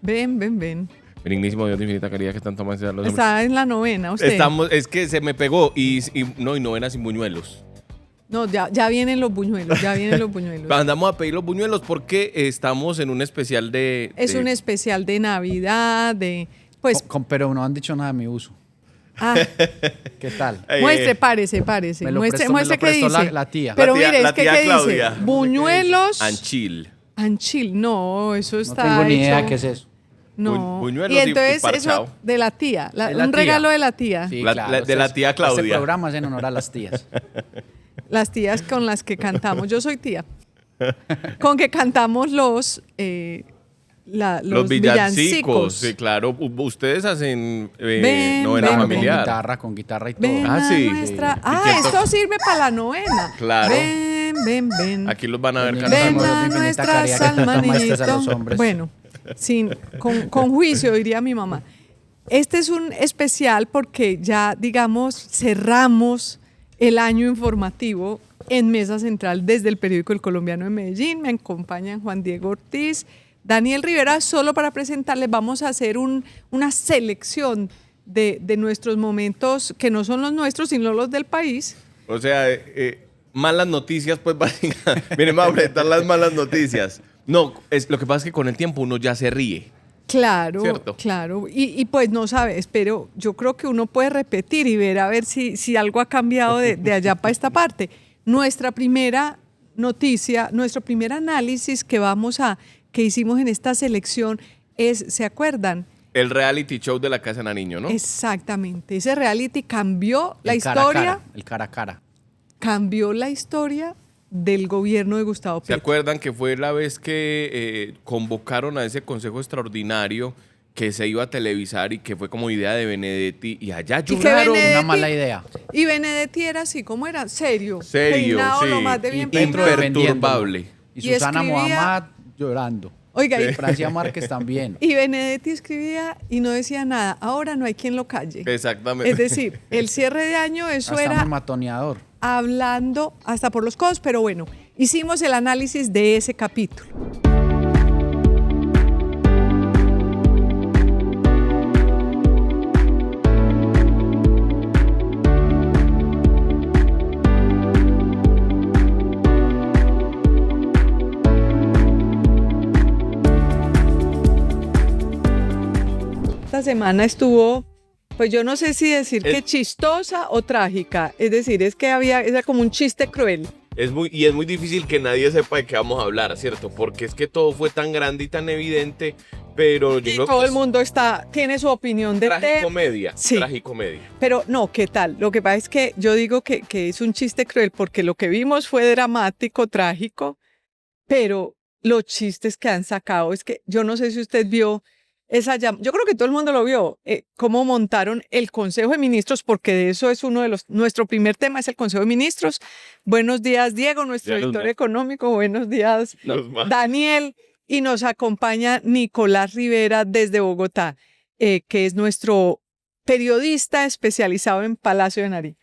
Ven, ven, ven. Benignísimo Dios de infinita caridad que tanto más los hombres. Está en la novena usted. Es que se me pegó y novena sin buñuelos. No, ya vienen los buñuelos, ya vienen los buñuelos. Andamos a pedir los buñuelos porque estamos en un especial Es un especial de Navidad, pues... Pero no han dicho nada de mi uso. Ah, ¿qué tal? muestre, párese. Me lo Muestre prestó qué dice. la tía. Pero La tía- mire, la es que tía ¿qué Claudia. dice? Buñuelos... Anchil. Anchil, no, eso No está tengo ni idea hecho- qué es eso. No. Buñuelos Y y entonces parchao. eso de la tía, De la un tía. regalo de la tía. Sí, La- claro. de la tía Claudia. Este programa es en honor a las tías. Las tías con las que cantamos. Yo soy tía. Con que cantamos los villancicos. Sí, claro. Ustedes hacen Ven, novena ven, familiar. Con guitarra y todo. Ven Ah, a sí. nuestra... Sí. Ah, ¿Y quién esto sirve para la novena. Claro. Ven. Aquí los van a ver Ven, cantando. Ven Dios de a infinita nuestras caridad que tanto almas, amaste a los niñito. hombres. Bueno, con juicio, diría mi mamá. Este es un especial porque ya, digamos, cerramos el año informativo en Mesa Central desde el periódico El Colombiano de Medellín. Me acompañan Juan Diego Ortiz, Daniel Rivera. Solo para presentarles vamos a hacer una selección de nuestros momentos que no son los nuestros, sino los del país. O sea, malas noticias, pues, básicamente. Miren, vamos a presentar las malas noticias. No, lo que pasa es que con el tiempo uno ya se ríe. Claro, ¿Cierto? claro. Y pues no sabes, pero yo creo que uno puede repetir y ver a ver si algo ha cambiado de allá para esta parte. Nuestra primera noticia, nuestro primer análisis que hicimos en esta selección es, ¿se acuerdan? El reality show de la Casa de Nariño, ¿no? Exactamente. Ese reality cambió la El cara a historia, cara, el cara a cara. cambió la historia del gobierno de Gustavo ¿Se Petro. acuerdan que fue la vez que convocaron a ese consejo extraordinario que se iba a televisar y que fue como idea de Benedetti y allá que lloraron? Benedetti- Una mala idea. Y Benedetti era así, ¿cómo era? Serio. Serio, Peinado, sí. lo más de bien Y Petro peinado. imperturbable. Y Y Susana escribía- Muhammad llorando. Oiga, Y Francia Márquez también. y Benedetti escribía y no decía nada. Ahora no hay quien lo calle. Exactamente. Es decir, el cierre de año, eso Hasta era muy matoneador. hablando hasta por los codos, pero bueno, hicimos el análisis de ese capítulo. Esta semana estuvo, pues yo no sé si decir que chistosa o trágica, es decir, era como un chiste cruel. Es muy difícil que nadie sepa de qué vamos a hablar, ¿cierto? Porque es que todo fue tan grande y tan evidente, pero yo Y creo todo que el mundo tiene su opinión de tema. tragicomedia. Sí. Tragicomedia. Pero no, ¿qué tal? Lo que pasa es que yo digo que es un chiste cruel porque lo que vimos fue dramático, trágico, pero los chistes que han sacado es que yo no sé si usted vio yo creo que todo el mundo lo vio, cómo montaron el Consejo de Ministros, porque de eso es nuestro primer tema es el Consejo de Ministros. Buenos días, Diego, nuestro editor económico. Buenos días, Daniel. Y nos acompaña Nicolás Rivera desde Bogotá, que es nuestro periodista especializado en Palacio de Nariño.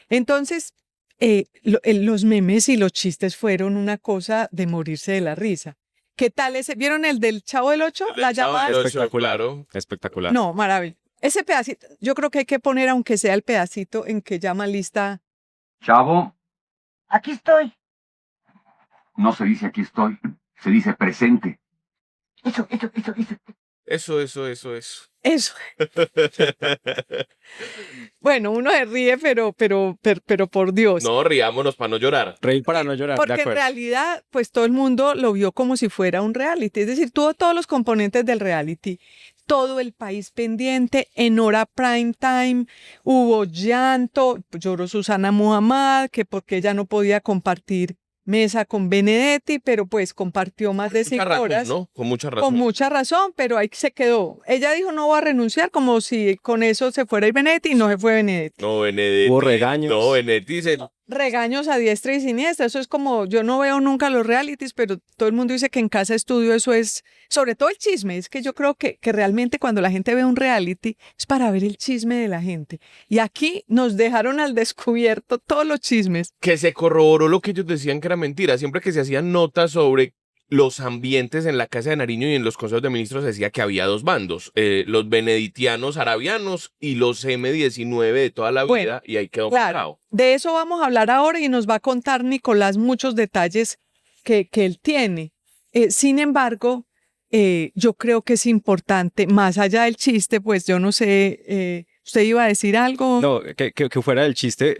Entonces, los memes y los chistes fueron una cosa de morirse de la risa. ¿Qué tal ese? ¿Vieron el del Chavo del Ocho? La llamada. Espectacular. Espectacular. No, maravilla. Ese pedacito, yo creo que hay que poner, aunque sea el pedacito en que llama lista. Chavo, aquí estoy. No se dice aquí estoy, se dice presente. Eso. Eso. Bueno, uno se ríe, pero por Dios. No, riámonos para no llorar. Reír para no llorar, de Porque en acuerdo. realidad, pues todo el mundo lo vio como si fuera un reality. Es decir, tuvo todos los componentes del reality. Todo el país pendiente, en hora prime time, hubo llanto, lloró Susana Muhammad, que porque ella no podía compartir mesa con Benedetti, pero pues compartió más de 5 horas. ¿No? Con mucha razón. Con mucha razón, pero ahí se quedó. Ella dijo no va a renunciar, como si con eso se fuera y Benedetti, y no se fue Benedetti. No, Benedetti. Hubo regaños. No, Benedetti se... Regaños a diestra y siniestra, eso es como, yo no veo nunca los realities, pero todo el mundo dice que en Casa Estudio eso es, sobre todo el chisme, es que yo creo que realmente cuando la gente ve un reality es para ver el chisme de la gente. Y aquí nos dejaron al descubierto todos los chismes. Que se corroboró lo que ellos decían que era mentira. Siempre que se hacían notas sobre los ambientes en la Casa de Nariño y en los consejos de ministros decía que había dos bandos, los benedictianos arabianos y los M19 de toda la Bueno, vida, y ahí quedó claro, picado. de eso vamos a hablar ahora y nos va a contar Nicolás muchos detalles que él tiene. Sin embargo, yo creo que es importante, más allá del chiste, pues yo no sé, ¿usted iba a decir algo? No, que fuera del chiste,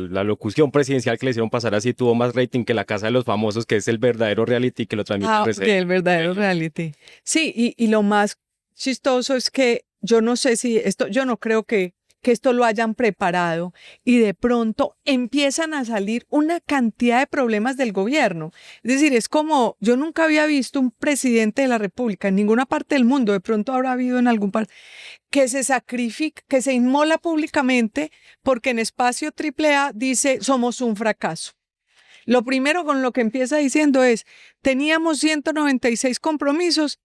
la locución presidencial que le hicieron pasar así tuvo más rating que La Casa de los Famosos, que es el verdadero reality que lo transmite Ah, RCN. del verdadero reality. Sí, y lo más chistoso es que yo no sé si esto, yo no creo que esto lo hayan preparado y de pronto empiezan a salir una cantidad de problemas del gobierno. Es decir, es como, yo nunca había visto un presidente de la República en ninguna parte del mundo, de pronto habrá habido en algún par, que se sacrifica, que se inmola públicamente porque en Espacio AAA dice somos un fracaso. Lo primero con lo que empieza diciendo es, teníamos 196 compromisos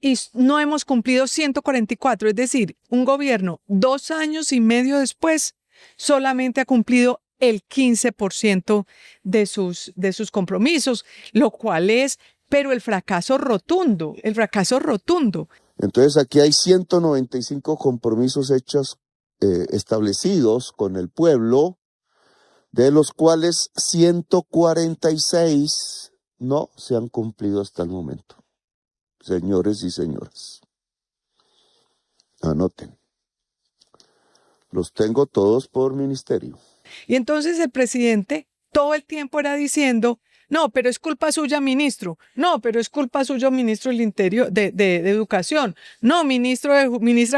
y no hemos cumplido 144, es decir, un gobierno 2 años y medio después solamente ha cumplido el 15% de sus compromisos, lo cual es, pero el fracaso rotundo. Entonces aquí hay 195 compromisos hechos, establecidos con el pueblo, de los cuales 146 no se han cumplido hasta el momento. Señores y señoras, anoten. Los tengo todos por ministerio. Y entonces el presidente todo el tiempo era diciendo, no, pero es culpa suya, ministro. No, pero es culpa suya, ministro del Interior, de Educación. No, ministra de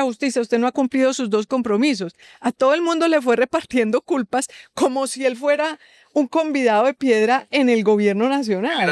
Justicia, usted no ha cumplido sus 2 compromisos. A todo el mundo le fue repartiendo culpas como si él fuera un convidado de piedra en el gobierno nacional. Él era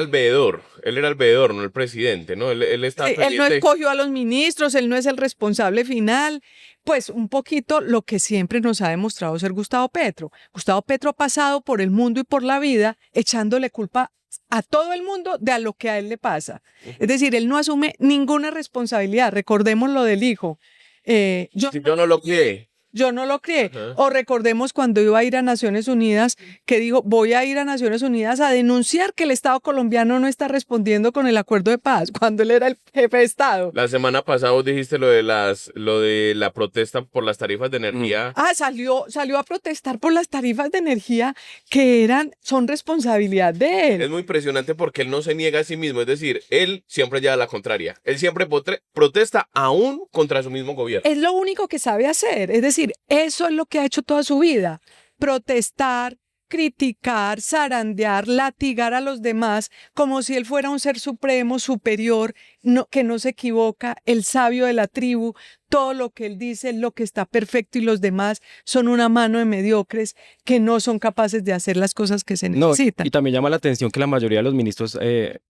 el veedor, no el presidente, ¿no? Él estaba Él no pendiente. escogió a los ministros, él no es el responsable final. Pues un poquito lo que siempre nos ha demostrado ser Gustavo Petro. Gustavo Petro ha pasado por el mundo y por la vida echándole culpa a todo el mundo de a lo que a él le pasa. Es decir, él no asume ninguna responsabilidad. Recordemos lo del hijo. Si yo no lo crié. Yo no lo crié. Ajá. O recordemos cuando iba a ir a Naciones Unidas, que dijo, voy a ir a Naciones Unidas a denunciar que el Estado colombiano no está respondiendo con el acuerdo de paz, cuando él era el jefe de Estado. La semana pasada vos dijiste lo de la protesta por las tarifas de energía. Salió a protestar por las tarifas de energía que son responsabilidad de él. Es muy impresionante porque él no se niega a sí mismo, es decir, él siempre lleva la contraria. Él siempre protesta aún contra su mismo gobierno. Es lo único que sabe hacer. Es decir, eso es lo que ha hecho toda su vida. Protestar, criticar, zarandear, latigar a los demás como si él fuera un ser supremo, superior, que no se equivoca, el sabio de la tribu. Todo lo que él dice es lo que está perfecto y los demás son una mano de mediocres que no son capaces de hacer las cosas que se No, necesitan. y también llama la atención que la mayoría de los ministros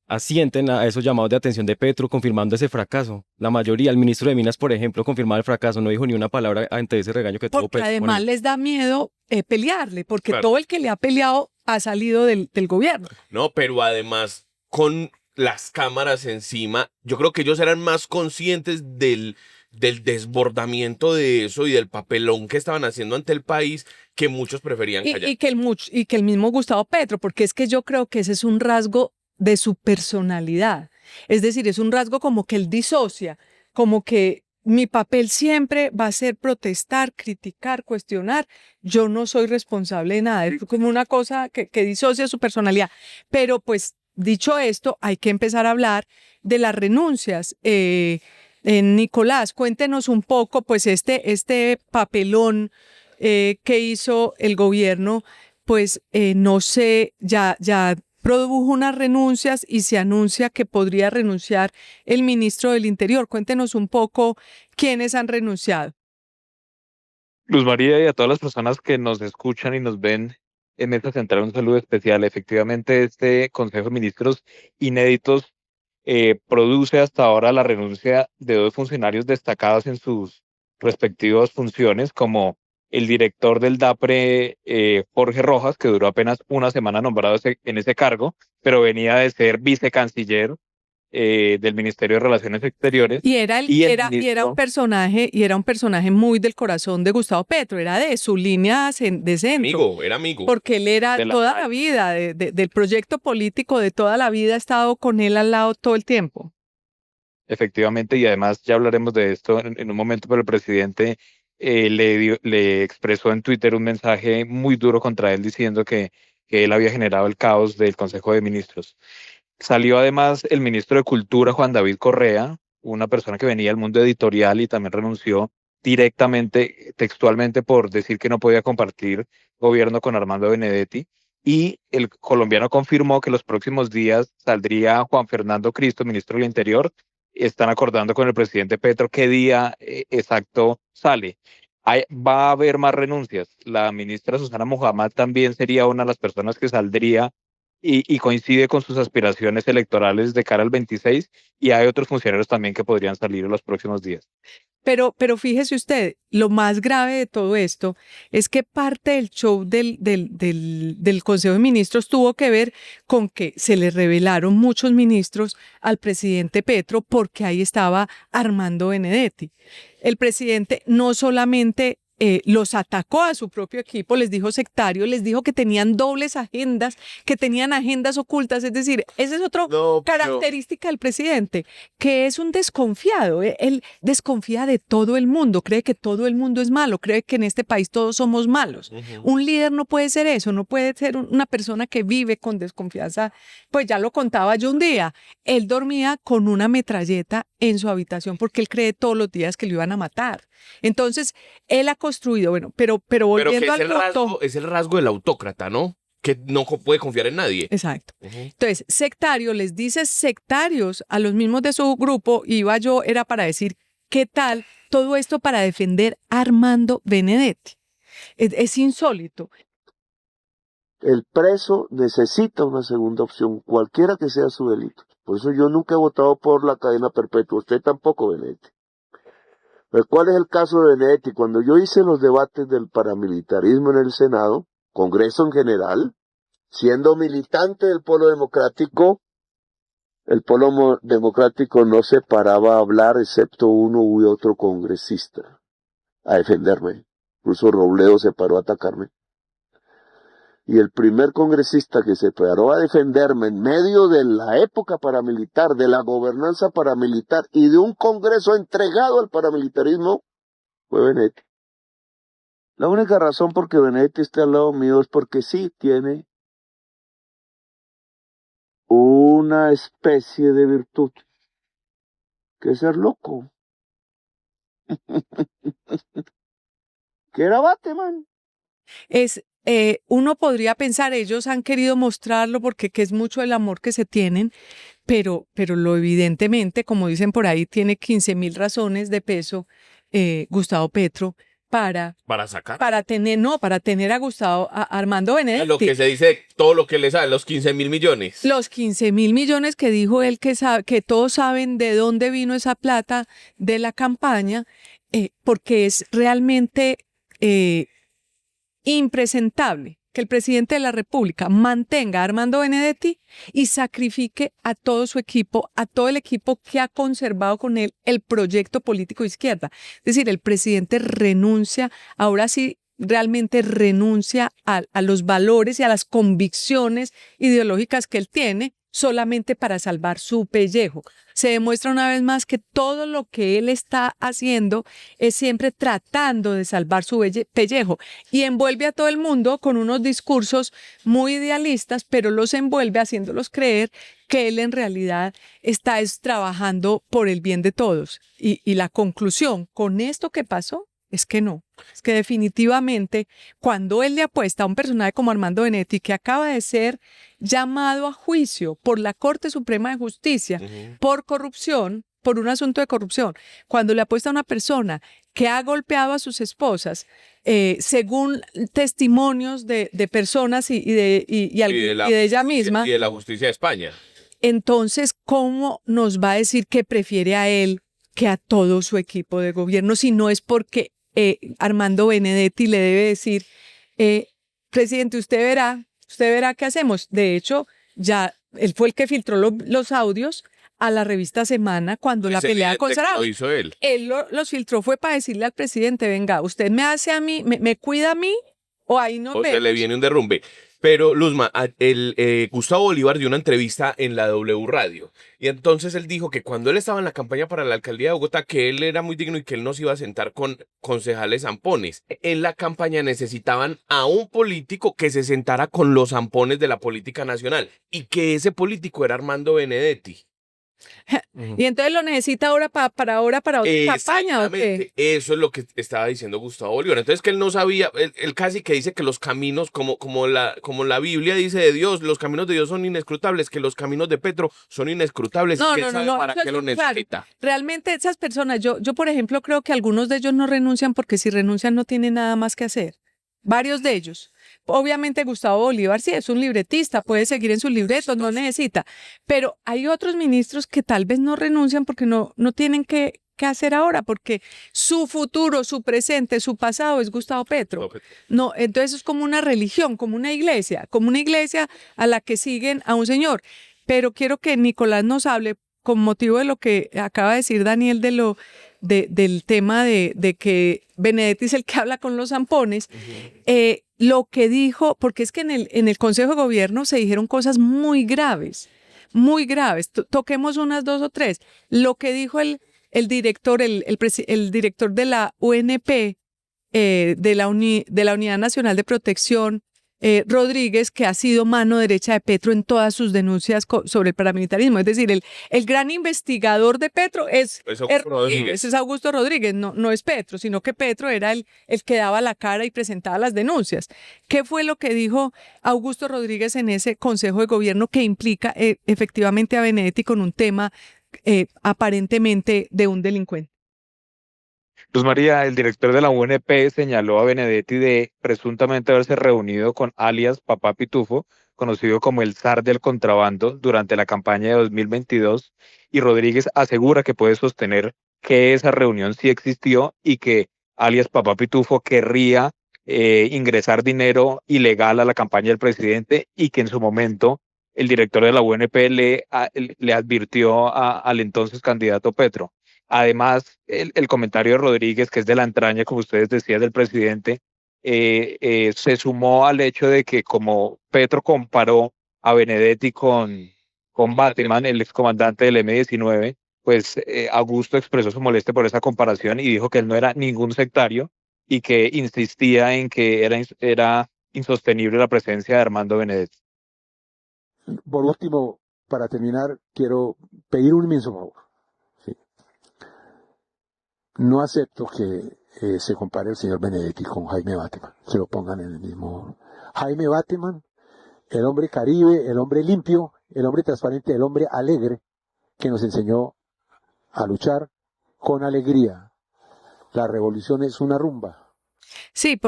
asienten a esos llamados de atención de Petro confirmando ese fracaso. La mayoría, el ministro de Minas, por ejemplo, confirmaba el fracaso, no dijo ni una palabra ante ese regaño que tuvo Porque Petro. además les da miedo pelearle, porque Claro. todo el que le ha peleado ha salido del gobierno. No, pero además, con las cámaras encima, yo creo que ellos eran más conscientes del desbordamiento de eso y del papelón que estaban haciendo ante el país que muchos preferían callar. Y que el mismo Gustavo Petro, porque es que yo creo que ese es un rasgo de su personalidad. Es decir, es un rasgo como que él disocia, como que mi papel siempre va a ser protestar, criticar, cuestionar. Yo no soy responsable de nada. Es como una cosa que disocia su personalidad. Pero pues, dicho esto, hay que empezar a hablar de las renuncias. Nicolás, cuéntenos un poco, pues este papelón que hizo el gobierno, pues no sé, ya produjo unas renuncias y se anuncia que podría renunciar el ministro del Interior. Cuéntenos un poco quiénes han renunciado. Luz María y a todas las personas que nos escuchan y nos ven en esta central, un saludo especial. Efectivamente, este Consejo de Ministros inéditos produce hasta ahora la renuncia de 2 funcionarios destacados en sus respectivas funciones, como el director del DAPRE, Jorge Rojas, que duró apenas una semana nombrado en ese cargo, pero venía de ser vicecanciller del Ministerio de Relaciones Exteriores. Y era, Y el era un ministro- personaje, y era un personaje muy del corazón de Gustavo Petro, era de su línea de centro. Amigo, era amigo. Porque él era De la toda calle. la vida, del proyecto político de toda la vida, ha estado con él al lado todo el tiempo. Efectivamente, y además ya hablaremos de esto en un momento, pero el presidente le expresó en Twitter un mensaje muy duro contra él diciendo que él había generado el caos del Consejo de Ministros. Salió además el ministro de Cultura, Juan David Correa, una persona que venía del mundo editorial y también renunció directamente, textualmente, por decir que no podía compartir gobierno con Armando Benedetti. Y el colombiano confirmó que los próximos días saldría Juan Fernando Cristo, ministro del Interior. Están acordando con el presidente Petro qué día exacto sale. Va a haber más renuncias. La ministra Susana Muhammad también sería una de las personas que saldría y coincide con sus aspiraciones electorales de cara al 26, y hay otros funcionarios también que podrían salir en los próximos días. Pero fíjese usted, lo más grave de todo esto es que parte del show del Consejo de Ministros tuvo que ver con que se le revelaron muchos ministros al presidente Petro porque ahí estaba Armando Benedetti. El presidente no solamente los atacó a su propio equipo, les dijo sectarios, les dijo que tenían dobles agendas, que tenían agendas ocultas, es decir, esa es otra característica del presidente, que es un desconfiado. Él desconfía de todo el mundo, cree que todo el mundo es malo, cree que en este país todos somos malos. Un líder no puede ser eso, no puede ser una persona que vive con desconfianza. Pues ya lo contaba yo un día, él dormía con una metralleta en su habitación porque él cree todos los días que lo iban a matar. Entonces, él ha construido, bueno, pero volviendo que al punto. es el rasgo del autócrata, ¿no? Que no puede confiar en nadie. Exacto. Entonces, sectario, les dice sectarios a los mismos de su grupo, era para decir, ¿qué tal todo esto para defender a Armando Benedetti? Es insólito. El preso necesita una segunda opción, cualquiera que sea su delito. Por eso yo nunca he votado por la cadena perpetua. Usted tampoco, Benedetti. Pero ¿cuál es el caso de Benedetti? Cuando yo hice los debates del paramilitarismo en el Senado, Congreso en general, siendo militante del Polo Democrático, el Polo Democrático no se paraba a hablar excepto uno u otro congresista a defenderme. Incluso Robledo se paró a atacarme. Y el primer congresista que se paró a defenderme en medio de la época paramilitar, de la gobernanza paramilitar y de un congreso entregado al paramilitarismo, fue Benedetti. La única razón por que Benedetti esté al lado mío es porque sí tiene una especie de virtud, que es ser loco. Que era Batman. Uno podría pensar, ellos han querido mostrarlo porque que es mucho el amor que se tienen, pero lo evidentemente, como dicen por ahí, tiene 15.000 razones de peso Gustavo Petro para sacar. para tener a Armando Benedetti. Lo que se dice, todo lo que le sabe, los 15.000 millones. Los 15.000 millones que dijo él, que todos saben de dónde vino esa plata de la campaña, porque es realmente impresentable que el presidente de la República mantenga a Armando Benedetti y sacrifique a todo su equipo, a todo el equipo que ha conservado con él el proyecto político de izquierda. Es decir, el presidente renuncia, ahora sí, realmente renuncia a los valores y a las convicciones ideológicas que él tiene solamente para salvar su pellejo. Se demuestra una vez más que todo lo que él está haciendo es siempre tratando de salvar su pellejo y envuelve a todo el mundo con unos discursos muy idealistas, pero los envuelve haciéndolos creer que él en realidad está trabajando por el bien de todos. Y la conclusión con esto que pasó es que no. Es que definitivamente cuando él le apuesta a un personaje como Armando Benedetti, que acaba de ser llamado a juicio por la Corte Suprema de Justicia por corrupción, por un asunto de corrupción, cuando le apuesta a una persona que ha golpeado a sus esposas, según testimonios de personas y de ella misma. Y de la justicia de España. Entonces, ¿cómo nos va a decir que prefiere a él que a todo su equipo de gobierno si no es porque Armando Benedetti le debe decir, presidente, usted verá qué hacemos? De hecho, ya él fue el que filtró los audios, a la revista Semana cuando la Ese pelea con evidente que Sarabia. lo hizo él. Él los filtró fue para decirle al presidente, venga, usted me hace a mí, me cuida a mí, o ahí nos O se vemos. le viene un derrumbe. Pero, Luzma, Gustavo Bolívar dio una entrevista en la W Radio. Y entonces él dijo que cuando él estaba en la campaña para la alcaldía de Bogotá, que él era muy digno y que él no se iba a sentar con concejales zampones. En la campaña necesitaban a un político que se sentara con los zampones de la política nacional. Y que ese político era Armando Benedetti. Y entonces lo necesita ahora para otra campaña, ¿o qué? Exactamente, eso es lo que estaba diciendo Gustavo Bolívar. Entonces que él no sabía, él casi que dice que los caminos, como la Biblia dice de Dios, los caminos de Dios son inescrutables, que los caminos de Petro son inescrutables. No, ¿Quién no, sabe no, para eso qué es lo muy claro. necesita? Realmente esas personas, yo por ejemplo creo que algunos de ellos no renuncian porque si renuncian no tienen nada más que hacer. Varios de ellos. Obviamente Gustavo Bolívar sí es un libretista, puede seguir en sus libretos, no necesita. Pero hay otros ministros que tal vez no renuncian porque no tienen que hacer ahora, porque su futuro, su presente, su pasado es Gustavo Petro. No, entonces es como una religión, como una iglesia a la que siguen a un señor. Pero quiero que Nicolás nos hable con motivo de lo que acaba de decir Daniel del tema de que Benedetti es el que habla con los zampones, lo que dijo, porque es que en el Consejo de Gobierno se dijeron cosas muy graves, muy graves. Toquemos unas 2 o 3. Lo que dijo el director, el director de la UNP, de la Unidad Nacional de Protección, Rodríguez, que ha sido mano derecha de Petro en todas sus denuncias sobre el paramilitarismo. Es decir, el gran investigador de Petro es Augusto Rodríguez, no es Petro, sino que Petro era el que daba la cara y presentaba las denuncias. ¿Qué fue lo que dijo Augusto Rodríguez en ese Consejo de Gobierno que implica efectivamente a Benedetti con un tema aparentemente de un delincuente? Luz María, el director de la UNP señaló a Benedetti de presuntamente haberse reunido con alias Papá Pitufo, conocido como el zar del contrabando, durante la campaña de 2022, y Rodríguez asegura que puede sostener que esa reunión sí existió y que alias Papá Pitufo querría ingresar dinero ilegal a la campaña del presidente y que en su momento el director de la UNP le advirtió al entonces candidato Petro. Además, el comentario de Rodríguez, que es de la entraña, como ustedes decían, del presidente, se sumó al hecho de que como Petro comparó a Benedetti con Batman, el excomandante del M-19, pues Augusto expresó su molestia por esa comparación y dijo que él no era ningún sectario y que insistía en que era insostenible la presencia de Armando Benedetti. Por último, para terminar, quiero pedir un inmenso favor. ¿Sí? No acepto que se compare el señor Benedetti con Jaime Bateman, que lo pongan en el mismo. Jaime Bateman, el hombre caribe, el hombre limpio, el hombre transparente, el hombre alegre, que nos enseñó a luchar con alegría. La revolución es una rumba. Sí,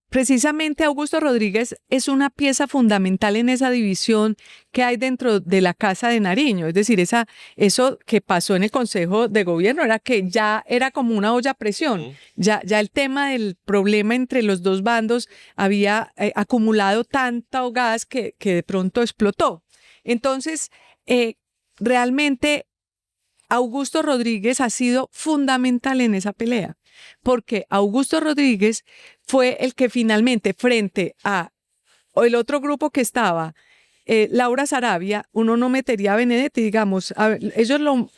precisamente Augusto Rodríguez es una pieza fundamental en esa división que hay dentro de la Casa de Nariño. Es decir, eso que pasó en el Consejo de Gobierno era que ya era como una olla a presión. Ya el tema del problema entre los dos bandos había acumulado tanto gas que de pronto explotó. Entonces, realmente Augusto Rodríguez ha sido fundamental en esa pelea, porque Augusto Rodríguez fue el que finalmente, frente a el otro grupo que estaba, Laura Sarabia, uno no metería a Benedetti, digamos, ellos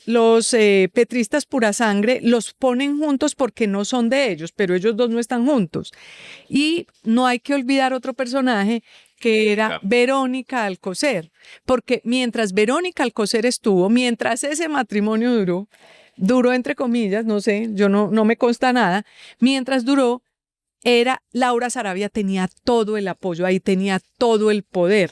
los petristas pura sangre los ponen juntos porque no son de ellos, pero ellos dos no están juntos. Y no hay que olvidar otro personaje que era Verónica Alcocer, porque mientras Verónica Alcocer estuvo, mientras ese matrimonio duró entre comillas, no sé, yo no me consta nada, mientras duró, Laura Sarabia tenía todo el apoyo, ahí tenía todo el poder.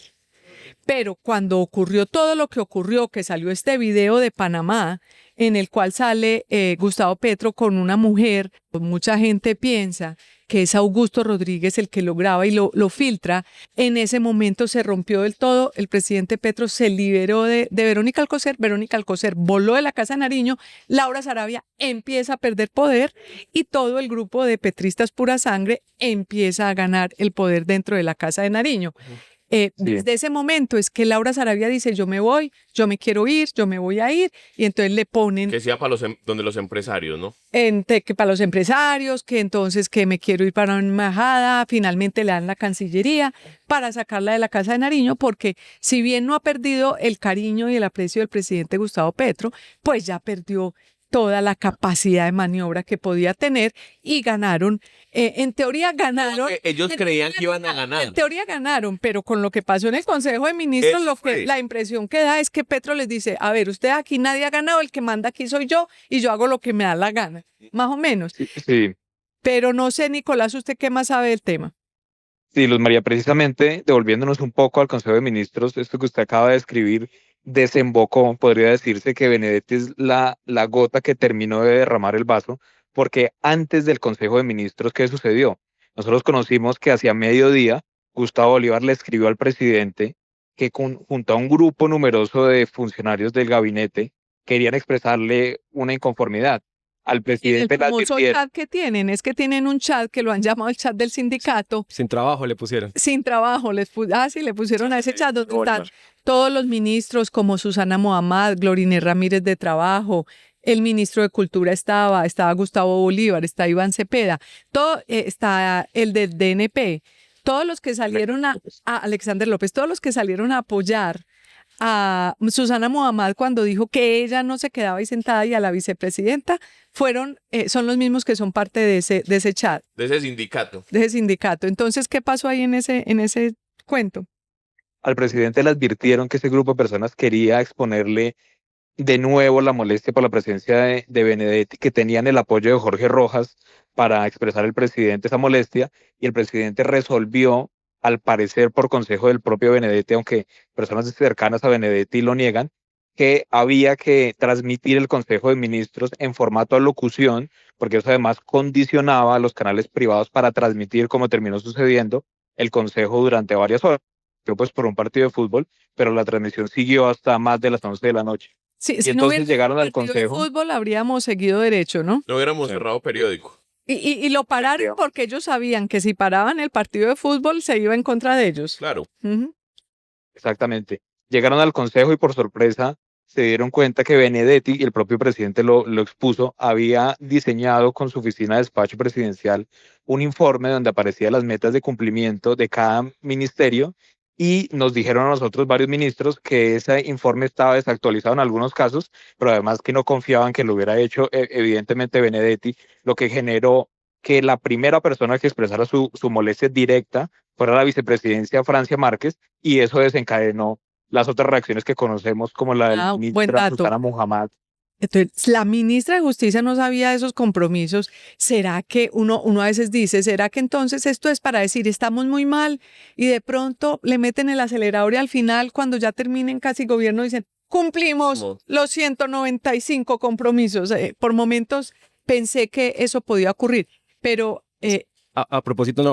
Pero cuando ocurrió todo lo que ocurrió, que salió este video de Panamá, en el cual sale Gustavo Petro con una mujer, mucha gente piensa que es Augusto Rodríguez el que lo graba y lo filtra. En ese momento se rompió del todo, el presidente Petro se liberó de Verónica Alcocer voló de la Casa de Nariño, Laura Sarabia empieza a perder poder y todo el grupo de petristas pura sangre empieza a ganar el poder dentro de la Casa de Nariño. Desde ese momento es que Laura Sarabia dice, yo me voy, yo me quiero ir, yo me voy a ir, y entonces le ponen Que sea para donde los empresarios, ¿no? que para los empresarios, que entonces que me quiero ir para una embajada, finalmente le dan la Cancillería para sacarla de la Casa de Nariño, porque si bien no ha perdido el cariño y el aprecio del presidente Gustavo Petro, pues ya perdió toda la capacidad de maniobra que podía tener y ganaron. En teoría ganaron. Ellos creían que iban a ganar. En teoría ganaron, pero con lo que pasó en el Consejo de Ministros, Eso fue. la impresión que da es que Petro les dice, a ver, usted aquí nadie ha ganado, el que manda aquí soy yo y yo hago lo que me da la gana, más o menos. Sí. Pero no sé, Nicolás, ¿usted qué más sabe del tema? Sí, Luz María, precisamente devolviéndonos un poco al Consejo de Ministros, esto que usted acaba de escribir desembocó, podría decirse que Benedetti es la gota que terminó de derramar el vaso, porque antes del Consejo de Ministros, ¿qué sucedió? Nosotros conocimos que hacia mediodía Gustavo Bolívar le escribió al presidente que junto a un grupo numeroso de funcionarios del gabinete querían expresarle una inconformidad. Al El presidente le famoso advirtieron. chat que tienen es que tienen un chat que lo han llamado el chat del sindicato, Sin trabajo le pusieron. sin trabajo. Sí, le pusieron a ese chat donde están todos los ministros como Susana Mohammad, Glorinés Ramírez de Trabajo, el ministro de Cultura estaba Gustavo Bolívar, está Iván Cepeda, está el del DNP, todos los que salieron a Alexander López, todos los que salieron a apoyar a Susana Mohammad cuando dijo que ella no se quedaba ahí sentada, y a la vicepresidenta son los mismos que son parte de ese chat, De ese sindicato. de ese sindicato. Entonces, ¿qué pasó ahí en ese cuento? Al presidente le advirtieron que ese grupo de personas quería exponerle de nuevo la molestia por la presencia de Benedetti, que tenían el apoyo de Jorge Rojas para expresar al presidente esa molestia, y el presidente resolvió, al parecer por consejo del propio Benedetti, aunque personas cercanas a Benedetti lo niegan, que había que transmitir el Consejo de Ministros en formato de locución, porque eso además condicionaba a los canales privados para transmitir, como terminó sucediendo, el Consejo durante varias horas, pues por un partido de fútbol, pero la transmisión siguió hasta más de las 11 de la noche. Sí, Y si no entonces hubiera llegaron al partido de Consejo. fútbol, habríamos seguido derecho, ¿no? No hubiéramos cerrado periódico. Y lo pararon porque ellos sabían que si paraban el partido de fútbol se iba en contra de ellos. Claro. Ujú. Exactamente. Llegaron al Consejo y por sorpresa se dieron cuenta que Benedetti, y el propio presidente lo expuso, había diseñado con su oficina de despacho presidencial un informe donde aparecían las metas de cumplimiento de cada ministerio, y nos dijeron a nosotros varios ministros que ese informe estaba desactualizado en algunos casos, pero además que no confiaban que lo hubiera hecho evidentemente Benedetti, lo que generó que la primera persona que expresara su molestia directa fuera la vicepresidencia Francia Márquez, y eso desencadenó las otras reacciones que conocemos, como la del Buen ministra dato. Susana Mohammad. Entonces, la ministra de Justicia no sabía de esos compromisos. ¿Será que uno a veces dice, será que entonces esto es para decir estamos muy mal y de pronto le meten el acelerador y al final, cuando ya terminen casi gobierno, dicen cumplimos los 195 compromisos? Por momentos pensé que eso podía ocurrir, pero A propósito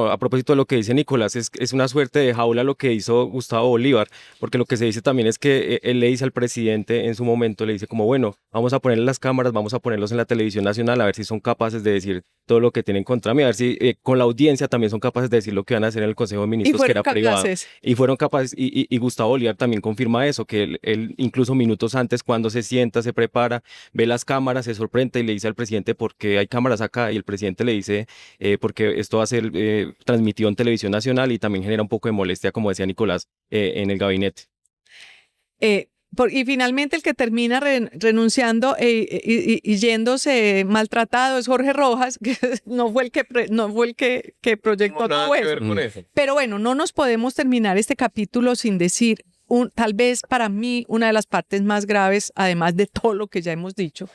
de lo que dice Nicolás, es una suerte de jaula lo que hizo Gustavo Bolívar, porque lo que se dice también es que él le dice al presidente en su momento, le dice como, bueno, vamos a ponerle las cámaras, vamos a ponerlos en la televisión nacional, a ver si son capaces de decir todo lo que tienen contra mí, a ver si con la audiencia también son capaces de decir lo que van a hacer en el Consejo de Ministros, que era privado. Y fueron capaces, y Gustavo Bolívar también confirma eso, que él incluso minutos antes, cuando se sienta, se prepara, ve las cámaras, se sorprende y le dice al presidente, ¿por qué hay cámaras acá? Y el presidente le dice, porque esto va a ser transmitido en televisión nacional, y también genera un poco de molestia, como decía Nicolás, en el gabinete. Y finalmente el que termina renunciando y yéndose maltratado es Jorge Rojas, que no fue el que proyectó todo Nada que eso. ver con eso. Pero bueno, no nos podemos terminar este capítulo sin decir, tal vez para mí, una de las partes más graves, además de todo lo que ya hemos dicho,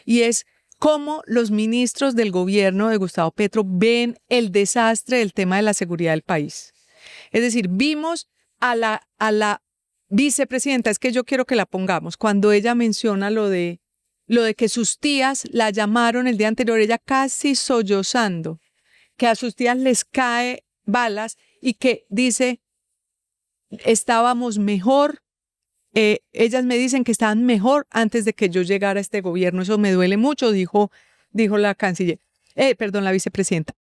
y es cómo los ministros del gobierno de Gustavo Petro ven el desastre del tema de la seguridad del país. Es decir, vimos a la vicepresidenta, es que yo quiero que la pongamos, cuando ella menciona lo de que sus tías la llamaron el día anterior, ella casi sollozando, que a sus tías les cae balas y que dice, estábamos mejor. Ellas me dicen que estaban mejor antes de que yo llegara a este gobierno. Eso me duele mucho, dijo la canciller, la vicepresidenta.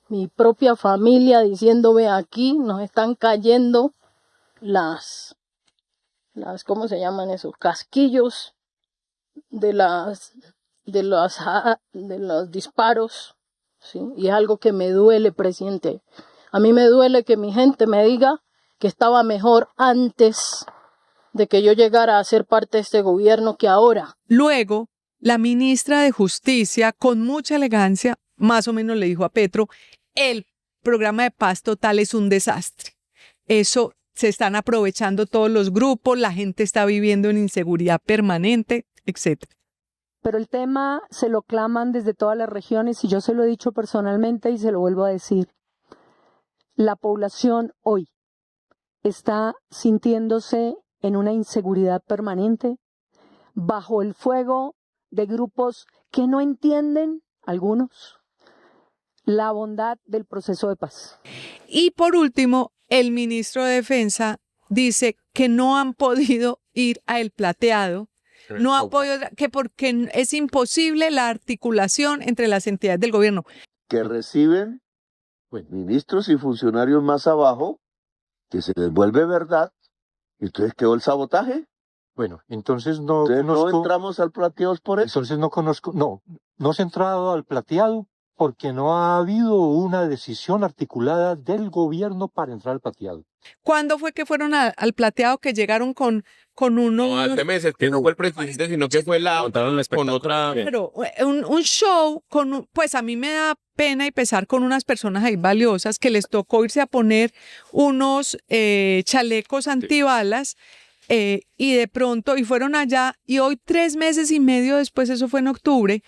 Mi propia familia diciendo, ve aquí, nos están cayendo ¿cómo se llaman esos? Casquillos de los disparos, ¿sí? Y es algo que me duele, presidente. A mí me duele que mi gente me diga que estaba mejor antes de que yo llegara a ser parte de este gobierno que ahora. Luego, la ministra de Justicia, con mucha elegancia, más o menos le dijo a Petro, el programa de paz total es un desastre. Eso se están aprovechando todos los grupos, la gente está viviendo en inseguridad permanente, etc. Pero el tema se lo claman desde todas las regiones y yo se lo he dicho personalmente y se lo vuelvo a decir. La población hoy está sintiéndose en una inseguridad permanente, bajo el fuego de grupos que no entienden, algunos, la bondad del proceso de paz. Y por último, el ministro de Defensa dice que no han podido ir a El Plateado, no han podido, que porque es imposible la articulación entre las entidades del gobierno. Que reciben ministros y funcionarios más abajo, que se les vuelve verdad, y entonces quedó el sabotaje. Bueno, entonces no Entonces no conozco, entramos al plateado por eso. entonces no conozco, no se ha entrado al plateado porque no ha habido una decisión articulada del gobierno para entrar al plateado. ¿Cuándo fue que fueron al Plateado, que llegaron con uno? No, hace meses que no fue el presidente, sino que fue con otra. Pero un show pues a mí me da pena y pesar con unas personas ahí valiosas que les tocó irse a poner unos chalecos antibalas y de pronto, y fueron allá, y hoy 3 meses y medio después, eso fue en octubre,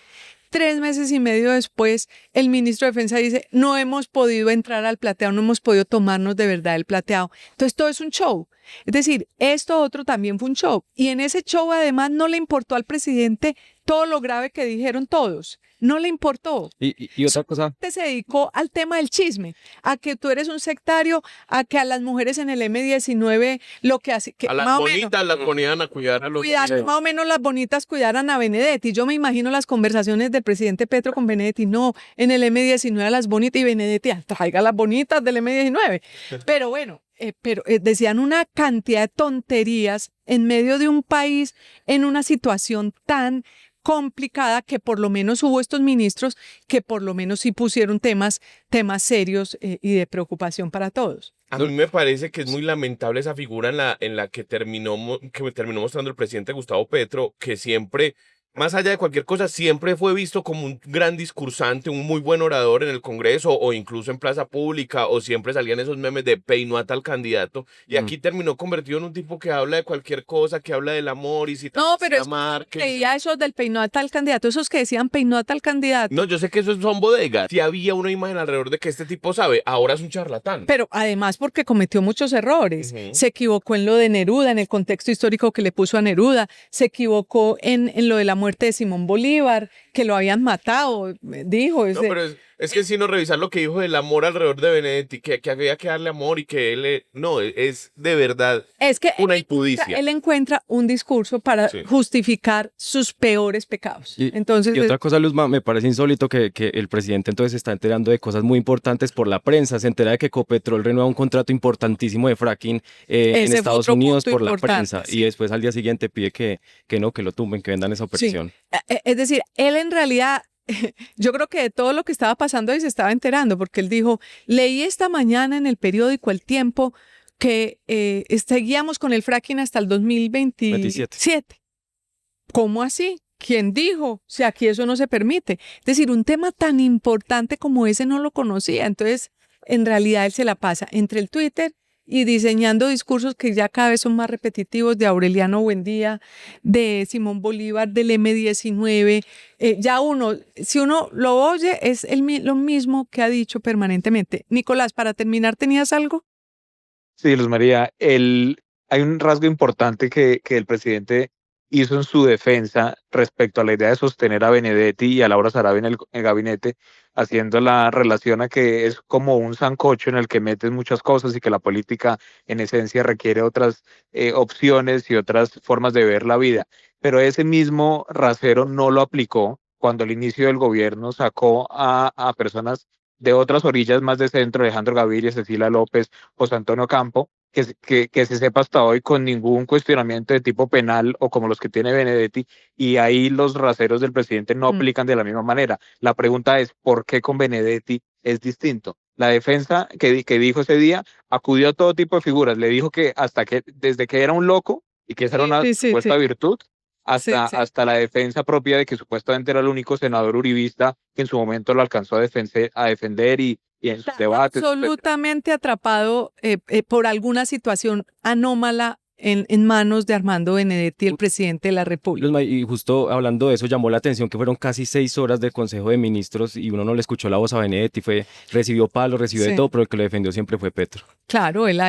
3 meses y medio después, el ministro de Defensa dice, no hemos podido entrar al Plateado, no hemos podido tomarnos de verdad el Plateado. Entonces todo es un show. Es decir, esto otro también fue un show. Y en ese show además no le importó al presidente todo lo grave que dijeron todos. No le importó. Y otra cosa, Se dedicó al tema del chisme, a que tú eres un sectario, a que a las mujeres en el M19 lo que hace, que A las más o menos, bonitas las ponían a cuidar a los. más o menos las bonitas cuidaran a Benedetti. Yo me imagino las conversaciones del presidente Petro con Benedetti. No, en el M19 a las bonitas, y Benedetti, traiga las bonitas del M19. Pero bueno, decían una cantidad de tonterías en medio de un país en una situación tan complicada, que por lo menos hubo estos ministros que por lo menos sí pusieron temas serios y de preocupación para todos. A mí me parece que es muy lamentable esa figura en la que terminó mostrando el presidente Gustavo Petro, que siempre, más allá de cualquier cosa, siempre fue visto como un gran discursante, un muy buen orador en el Congreso o incluso en plaza pública, o siempre salían esos memes de peinó a tal candidato, y aquí terminó convertido en un tipo que habla de cualquier cosa, que habla del amor y cita No, pero a Márquez. creía esos del peinó a tal candidato, esos que decían peinó a tal candidato. No, yo sé que esos son bodegas. Si había una imagen alrededor de que este tipo sabe, ahora es un charlatán. Pero además porque cometió muchos errores. Ujú. Se equivocó en lo de Neruda, en el contexto histórico que le puso a Neruda. Se equivocó en lo de la muerte de Simón Bolívar, que lo habían matado, dijo. No, pero es que si no revisar lo que dijo del amor alrededor de Benedetti, que había que darle amor y que él... No, es de verdad Es que una impudicia. él encuentra un discurso para Sí. justificar sus peores pecados. Entonces, y otra cosa, Luzma, me parece insólito que el presidente entonces se está enterando de cosas muy importantes por la prensa. Se entera de que Ecopetrol renueva un contrato importantísimo de fracking en Ese fue Estados otro Unidos punto por la importante, prensa. sí. Y después al día siguiente pide que lo tumben, que vendan esa operación. Es decir, él en realidad, yo creo que de todo lo que estaba pasando ahí se estaba enterando, porque él dijo, leí esta mañana en el periódico El Tiempo que seguíamos con el fracking hasta el 2027. ¿Cómo así? ¿Quién dijo? Si aquí eso no se permite. Es decir, un tema tan importante como ese no lo conocía. Entonces, en realidad él se la pasa entre el Twitter y diseñando discursos que ya cada vez son más repetitivos, de Aureliano Buendía, de Simón Bolívar, del M19. Si uno lo oye, es lo mismo que ha dicho permanentemente. Nicolás, para terminar, ¿tenías algo? Sí, Luz María, hay un rasgo importante que el presidente hizo en su defensa respecto a la idea de sostener a Benedetti y a Laura Sarabia en el gabinete, haciendo la relación a que es como un sancocho en el que metes muchas cosas y que la política en esencia requiere otras opciones y otras formas de ver la vida. Pero ese mismo rasero no lo aplicó cuando al inicio del gobierno sacó a personas de otras orillas más de centro, Alejandro Gaviria, Cecilia López, José Antonio Campo, que se sepa hasta hoy con ningún cuestionamiento de tipo penal o como los que tiene Benedetti, y ahí los raseros del presidente no aplican de la misma manera. La pregunta es, ¿por qué con Benedetti es distinto? La defensa que dijo ese día acudió a todo tipo de figuras, le dijo que desde que era un loco y que esa era una supuesta virtud, hasta la defensa propia de que supuestamente era el único senador uribista que en su momento lo alcanzó a defender y en sus debates. Absolutamente atrapado por alguna situación anómala en manos de Armando Benedetti, el presidente de la República. Y justo hablando de eso, llamó la atención que fueron casi 6 horas de Consejo de Ministros y uno no le escuchó la voz a Benedetti, recibió palos, recibió de todo, pero el que lo defendió siempre fue Petro. Claro, él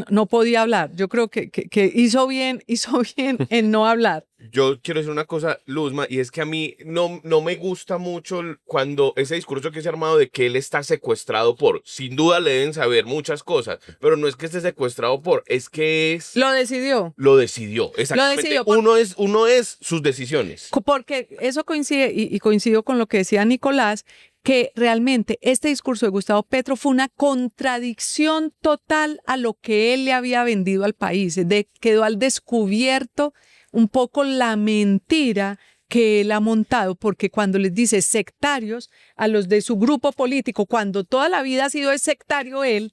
no podía hablar. Yo creo que hizo bien en no hablar. Yo quiero decir una cosa, Luzma, y es que a mí no me gusta mucho cuando ese discurso que se ha armado de que él está secuestrado sin duda le deben saber muchas cosas, pero no es que esté secuestrado es que es... Lo decidió. Lo decidió, exactamente. Uno es sus decisiones. Porque eso coincide, y coincido con lo que decía Nicolás, que realmente este discurso de Gustavo Petro fue una contradicción total a lo que él le había vendido al país. Quedó al descubierto un poco la mentira que él ha montado, porque cuando les dice sectarios a los de su grupo político, cuando toda la vida ha sido sectario él,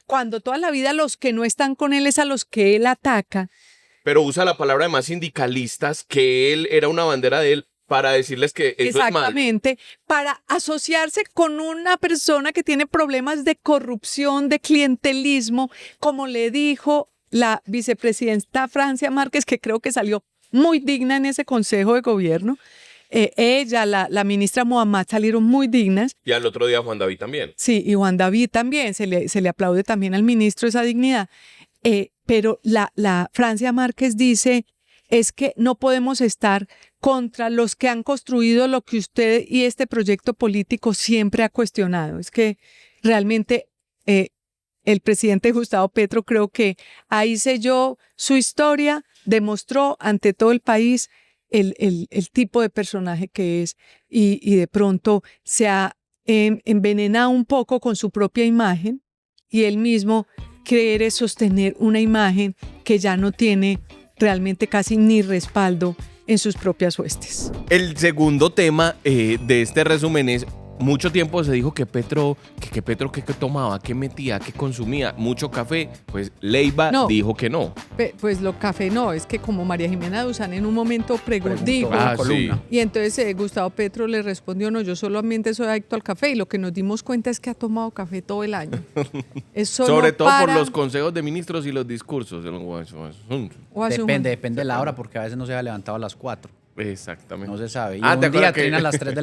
cuando toda la vida los que no están con él es a los que él ataca. Pero usa la palabra de más sindicalistas, que él era una bandera de él, para decirles que eso exactamente, es mal. Para asociarse con una persona que tiene problemas de corrupción, de clientelismo, como le dijo la vicepresidenta Francia Márquez, que creo que salió muy digna en ese consejo de gobierno. Ella, la ministra Mohamed salieron muy dignas. Y al otro día Juan David también. Sí, y Juan David también, se le aplaude también al ministro esa dignidad. Pero la Francia Márquez dice, es que no podemos estar contra los que han construido lo que usted y este proyecto político siempre ha cuestionado. Es que realmente el presidente Gustavo Petro creo que ahí selló su historia, demostró ante todo el país el tipo de personaje que es y de pronto se ha envenenado un poco con su propia imagen y él mismo quiere sostener una imagen que ya no tiene realmente casi ni respaldo en sus propias huestes. El segundo tema de este resumen es, mucho tiempo se dijo que Petro, que tomaba, que metía, que consumía mucho café, pues Leiva dijo que no. Pues lo café no, es que como María Jimena Duzán en un momento dijo, sí. Y entonces Gustavo Petro le respondió, no, yo solamente soy adicto al café, y lo que nos dimos cuenta es que ha tomado café todo el año. Eso sobre no todo para. por los consejos de ministros y los discursos. Depende de la hora, porque a veces no se ha levantado a las 4. Exactamente. No se sabe. Y ¿te un día acuerdas trina a las 3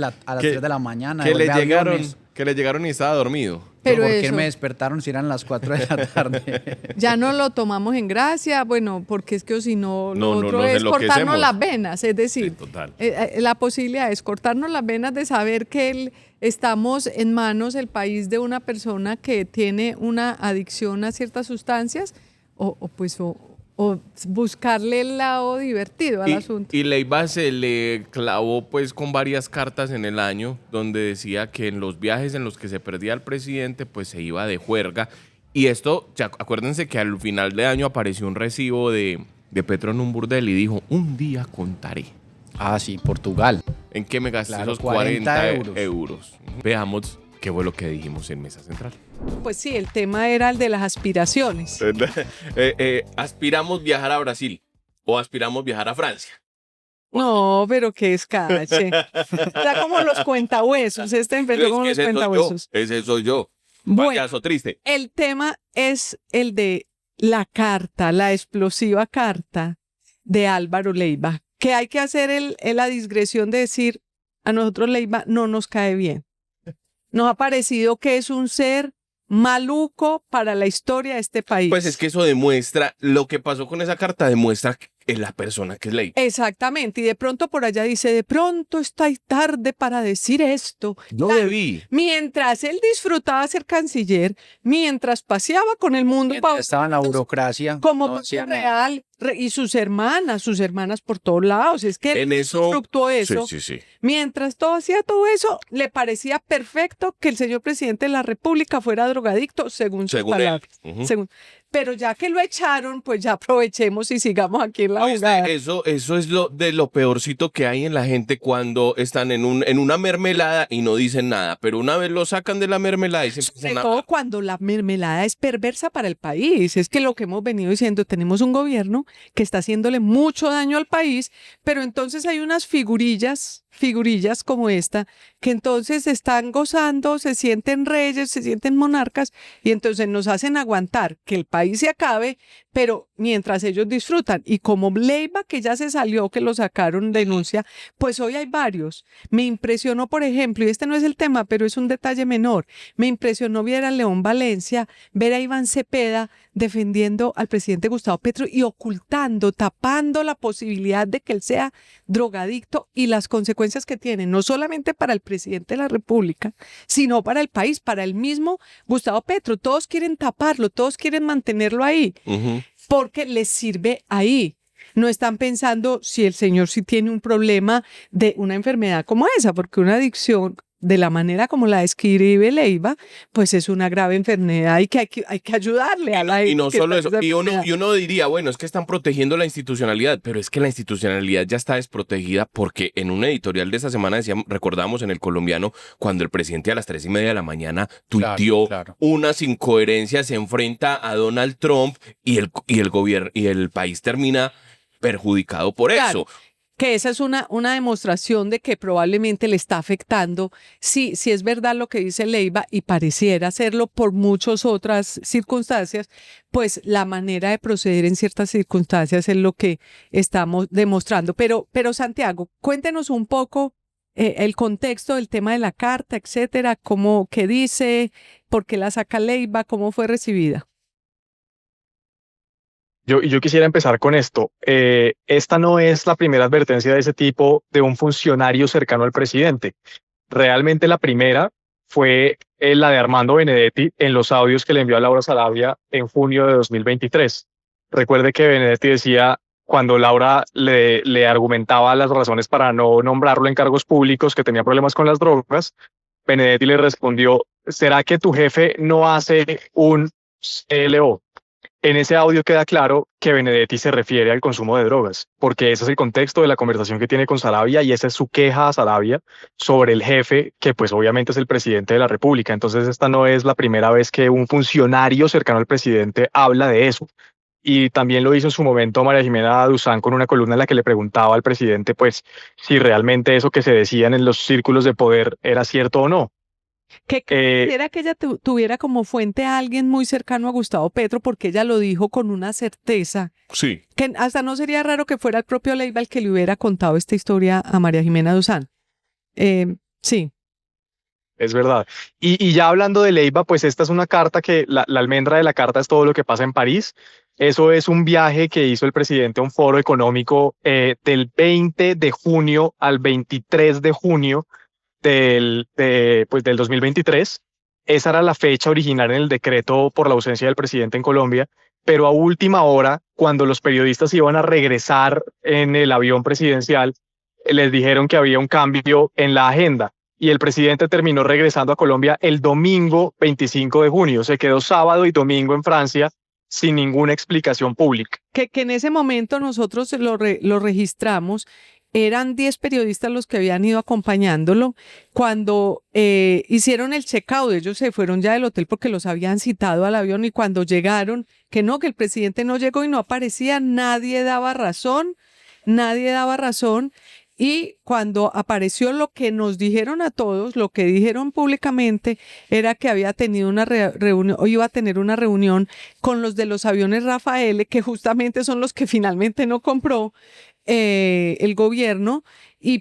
de la mañana. Que le llegaron y estaba dormido. Pero ¿por qué me despertaron si eran las 4 de la tarde? Ya no lo tomamos en gracia, bueno, porque es que si no, lo otro nos es cortarnos enloquecemos. las venas, es decir, Sí, total. La posibilidad es cortarnos las venas de saber que estamos en manos, el país, de una persona que tiene una adicción a ciertas sustancias o buscarle el lado divertido al asunto. Y Leiva se le clavó pues con varias cartas en el año donde decía que en los viajes en los que se perdía el presidente pues se iba de juerga. Y esto, acuérdense que al final de año apareció un recibo de Petro en un burdel y dijo, un día contaré. Ah, sí, Portugal. ¿En qué me gasté Claro, esos 40 euros? euros? Veamos qué fue lo que dijimos en Mesa Central. Pues sí, el tema era el de las aspiraciones. ¿Aspiramos viajar a Brasil o aspiramos viajar a Francia? No, pero qué escache. Está como los cuentahuesos. Empezó como los cuentahuesos. Ese soy yo. Bueno, Payaso triste. el tema es el de la carta, la explosiva carta de Álvaro Leiva, que hay que hacer la digresión de decir, a nosotros Leiva no nos cae bien. Nos ha parecido que es un ser maluco para la historia de este país. Pues es que eso demuestra, lo que pasó con esa carta demuestra que es la persona que es Leiva. Exactamente, y de pronto por allá dice, de pronto está tarde para decir esto. No debí. Mientras él disfrutaba ser canciller, mientras paseaba con el mundo, Estaba en la burocracia. como no pavo hacía nada. real, y sus hermanas por todos lados. Es que En él eso fructuó eso. Sí. Mientras hacía todo eso, le parecía perfecto que el señor presidente de la República fuera drogadicto, según sus Según él. palabras. Ujú. pero ya que lo echaron, pues ya aprovechemos y sigamos aquí en la jugada. Eso es lo peorcito que hay en la gente cuando están en una mermelada y no dicen nada, pero una vez lo sacan de la mermelada y se Sobre empiezan todo cuando la mermelada es perversa para el país. Es que lo que hemos venido diciendo, tenemos un gobierno que está haciéndole mucho daño al país, pero entonces hay unas figurillas como esta, que entonces están gozando, se sienten reyes, se sienten monarcas, y entonces nos hacen aguantar que el país se acabe, pero mientras ellos disfrutan. Y como Leiva, que ya se salió, que lo sacaron denuncia, pues hoy hay varios. Me impresionó, por ejemplo, y este no es el tema, pero es un detalle menor, me impresionó ver a León Valencia, ver a Iván Cepeda defendiendo al presidente Gustavo Petro y ocultando, tapando la posibilidad de que él sea drogadicto y las consecuencias que tiene, no solamente para el presidente de la República, sino para el país, para el mismo Gustavo Petro. Todos quieren taparlo, todos quieren mantenerlo ahí, porque les sirve ahí. No están pensando si el señor sí tiene un problema de una enfermedad como esa, porque una adicción, de la manera como la describe Leiva, pues es una grave enfermedad y que hay que ayudarle a la gente. Y no solo eso, y enfermedad. uno diría, bueno, es que están protegiendo la institucionalidad, pero es que la institucionalidad ya está desprotegida porque en un editorial de esta semana recordamos en El Colombiano, cuando el presidente a las 3:30 de la mañana tuiteó unas incoherencias, se enfrenta a Donald Trump y el gobierno y el país termina perjudicado por eso. Que esa es una demostración de que probablemente le está afectando, si es verdad lo que dice Leiva, y pareciera serlo por muchas otras circunstancias, pues la manera de proceder en ciertas circunstancias es lo que estamos demostrando. Pero Santiago, cuéntenos un poco el contexto del tema de la carta, etcétera, qué dice, por qué la saca Leiva, cómo fue recibida. Yo quisiera empezar con esto. Esta no es la primera advertencia de ese tipo de un funcionario cercano al presidente. Realmente la primera fue la de Armando Benedetti en los audios que le envió a Laura Sarabia en junio de 2023. Recuerde que Benedetti decía, cuando Laura le argumentaba las razones para no nombrarlo en cargos públicos, que tenía problemas con las drogas, Benedetti le respondió, ¿será que tu jefe no hace un CLO? En ese audio queda claro que Benedetti se refiere al consumo de drogas, porque ese es el contexto de la conversación que tiene con Sarabia y esa es su queja a Sarabia sobre el jefe, que pues obviamente es el presidente de la República. Entonces esta no es la primera vez que un funcionario cercano al presidente habla de eso. Y también lo hizo en su momento María Jimena Duzán con una columna en la que le preguntaba al presidente pues si realmente eso que se decían en los círculos de poder era cierto o no. Que quisiera que ella tuviera como fuente a alguien muy cercano a Gustavo Petro, porque ella lo dijo con una certeza. Sí. Que hasta no sería raro que fuera el propio Leiva el que le hubiera contado esta historia a María Jimena Duzán. Sí. Es verdad. Y ya hablando de Leiva, pues esta es una carta que la almendra de la carta es todo lo que pasa en París. Eso es un viaje que hizo el presidente a un foro económico del 20 de junio al 23 de junio del 2023. Esa era la fecha original en el decreto por la ausencia del presidente en Colombia, pero a última hora, cuando los periodistas iban a regresar en el avión presidencial, les dijeron que había un cambio en la agenda y el presidente terminó regresando a Colombia el domingo 25 de junio. Se quedó sábado y domingo en Francia sin ninguna explicación pública. Que en ese momento nosotros lo registramos. Eran 10 periodistas los que habían ido acompañándolo. Cuando hicieron el check-out, ellos se fueron ya del hotel porque los habían citado al avión, y cuando llegaron, que el presidente no llegó y no aparecía, nadie daba razón. Y cuando apareció, lo que nos dijeron a todos, lo que dijeron públicamente, era que había tenido una reunión, o iba a tener una reunión con los de los aviones Rafael, que justamente son los que finalmente no compró el gobierno,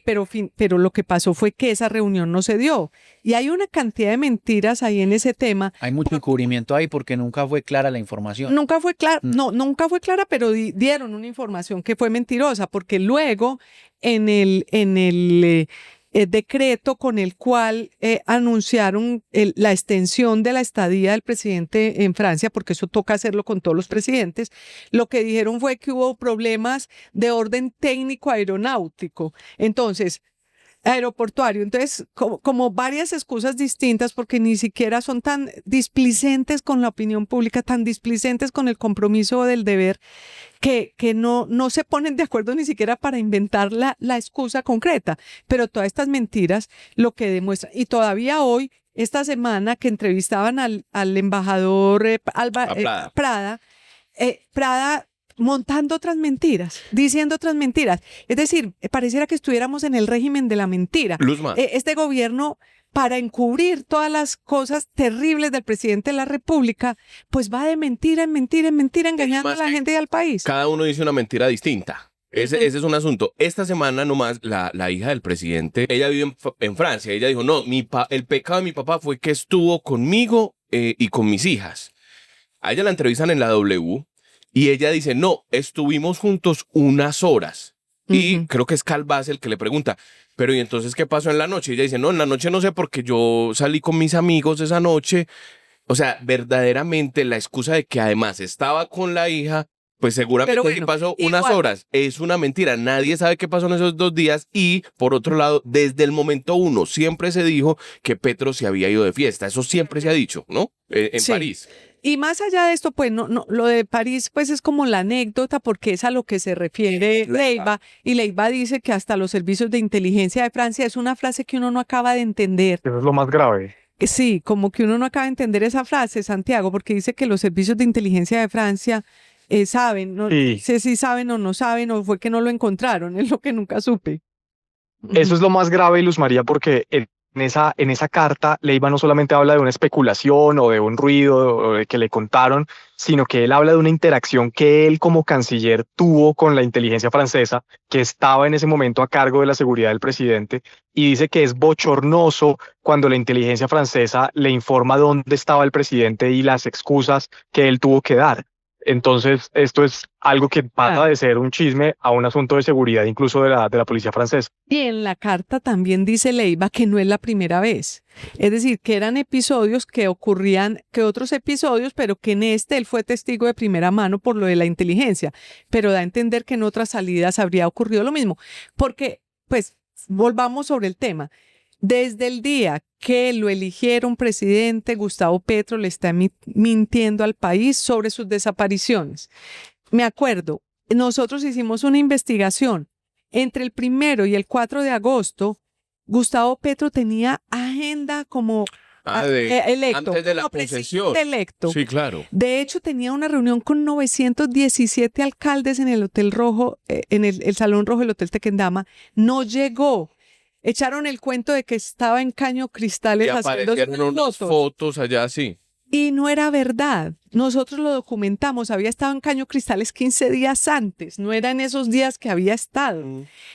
pero lo que pasó fue que esa reunión no se dio. Y hay una cantidad de mentiras ahí en ese tema. Hay mucho encubrimiento ahí porque nunca fue clara la información. Nunca fue clara, nunca fue clara, pero dieron una información que fue mentirosa, porque luego en el decreto con el cual anunciaron la extensión de la estadía del presidente en Francia, porque eso toca hacerlo con todos los presidentes, lo que dijeron fue que hubo problemas de orden técnico aeronáutico. Entonces, aeroportuario. Entonces, como varias excusas distintas, porque ni siquiera son tan displicentes con la opinión pública, tan displicentes con el compromiso del deber, que no se ponen de acuerdo ni siquiera para inventar la excusa concreta. Pero todas estas mentiras lo que demuestran, y todavía hoy, esta semana que entrevistaban al embajador Prada, Prada montando otras mentiras, diciendo otras mentiras. Es decir, pareciera que estuviéramos en el régimen de la mentira. Luzma. Este gobierno, para encubrir todas las cosas terribles del presidente de la República, pues va de mentira en mentira en mentira, engañando a la gente y al país. Cada uno dice una mentira distinta. Ese es un asunto. Esta semana nomás, la hija del presidente, ella vive en Francia. Ella dijo, no, el pecado de mi papá fue que estuvo conmigo y con mis hijas. A ella la entrevistan en la W y ella dice, no, estuvimos juntos unas horas. Y creo que es Calvás el que le pregunta, pero ¿y entonces qué pasó en la noche? Y ella dice, no, en la noche no sé porque yo salí con mis amigos esa noche. O sea, verdaderamente la excusa de que además estaba con la hija, pues seguramente sí pasó unas horas. Es una mentira. Nadie sabe qué pasó en esos 2 días. Y por otro lado, desde el momento 1 siempre se dijo que Petro se había ido de fiesta. Eso siempre se ha dicho, ¿no? En París. Y más allá de esto, pues no, lo de París pues es como la anécdota porque es a lo que se refiere Leiva, y Leiva dice que hasta los servicios de inteligencia de Francia, es una frase que uno no acaba de entender. Eso es lo más grave. Sí, como que uno no acaba de entender esa frase, Santiago, porque dice que los servicios de inteligencia de Francia saben, no sé si saben o no saben, o fue que no lo encontraron, es lo que nunca supe. Eso es lo más grave, Luz María, porque en esa carta, Leiva no solamente habla de una especulación o de un ruido o de que le contaron, sino que él habla de una interacción que él como canciller tuvo con la inteligencia francesa, que estaba en ese momento a cargo de la seguridad del presidente, y dice que es bochornoso cuando la inteligencia francesa le informa dónde estaba el presidente y las excusas que él tuvo que dar. Entonces, esto es algo que pasa de ser un chisme a un asunto de seguridad, incluso de la policía francesa. Y en la carta también dice Leiva que no es la primera vez. Es decir, que eran episodios que ocurrían, que otros episodios, pero que en este él fue testigo de primera mano por lo de la inteligencia. Pero da a entender que en otras salidas habría ocurrido lo mismo. Porque, pues, volvamos sobre el tema. Desde el día que lo eligieron presidente, Gustavo Petro le está mintiendo al país sobre sus desapariciones. Me acuerdo, nosotros hicimos una investigación. Entre el 1 y el 4 de agosto, Gustavo Petro tenía agenda como electo. Antes de la posesión. Electo. Sí, claro. De hecho, tenía una reunión con 917 alcaldes en el Hotel Rojo, en el Salón Rojo del Hotel Tequendama. No llegó. Echaron el cuento de que estaba en Caño Cristales y haciendo unas fotos allá, sí. Y no era verdad. Nosotros lo documentamos. Había estado en Caño Cristales 15 días antes. No era en esos días que había estado.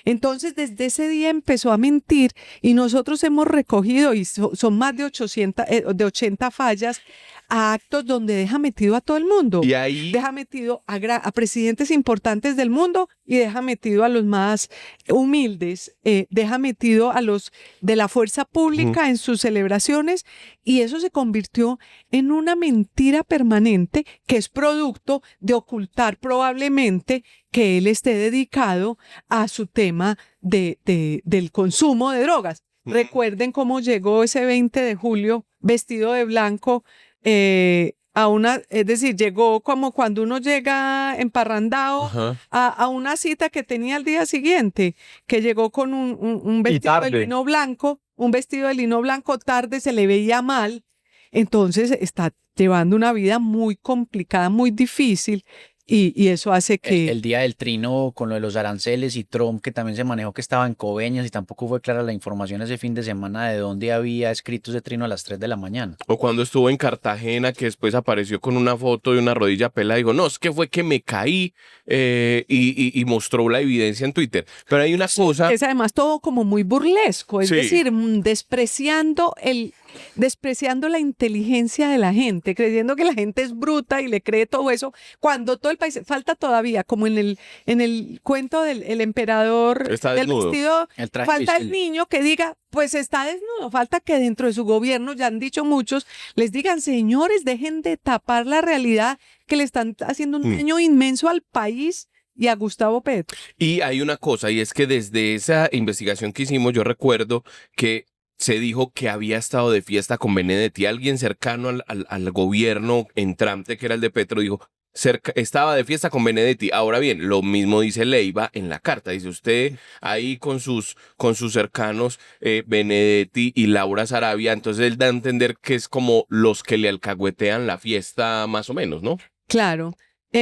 Entonces, desde ese día empezó a mentir y nosotros hemos recogido, y son más de 80 fallas, a actos donde deja metido a todo el mundo. Y ahí deja metido a presidentes importantes del mundo y deja metido a los más humildes, deja metido a los de la fuerza pública en sus celebraciones, y eso se convirtió en una mentira permanente que es producto de ocultar probablemente que él esté dedicado a su tema del consumo de drogas. Recuerden cómo llegó ese 20 de julio vestido de blanco es decir, llegó como cuando uno llega emparrandado a una cita que tenía al día siguiente, que llegó con un vestido de lino blanco, tarde, se le veía mal. Entonces está llevando una vida muy complicada, muy difícil. Y eso hace que... El día del trino con lo de los aranceles y Trump, que también se manejó que estaba en Coveñas y tampoco fue clara la información ese fin de semana de dónde había escrito ese trino a las 3 de la mañana. O cuando estuvo en Cartagena, que después apareció con una foto de una rodilla pelada y dijo, no, es que fue que me caí y mostró la evidencia en Twitter. Pero hay una cosa... Es además todo como muy burlesco, es decir, despreciando la inteligencia de la gente, creyendo que la gente es bruta y le cree todo eso, cuando todo el país, falta todavía, como en el cuento del emperador está del desnudo. Vestido, falta el niño que diga, pues está desnudo, falta que dentro de su gobierno, ya han dicho muchos, les digan, señores, dejen de tapar la realidad, que le están haciendo un daño inmenso al país y a Gustavo Petro. Y hay una cosa, y es que desde esa investigación que hicimos, yo recuerdo que se dijo que había estado de fiesta con Benedetti. Alguien cercano al gobierno entrante, que era el de Petro, dijo, estaba de fiesta con Benedetti. Ahora bien, lo mismo dice Leiva en la carta. Dice usted ahí con sus cercanos, Benedetti y Laura Sarabia. Entonces él da a entender que es como los que le alcahuetean la fiesta más o menos, ¿no? Claro.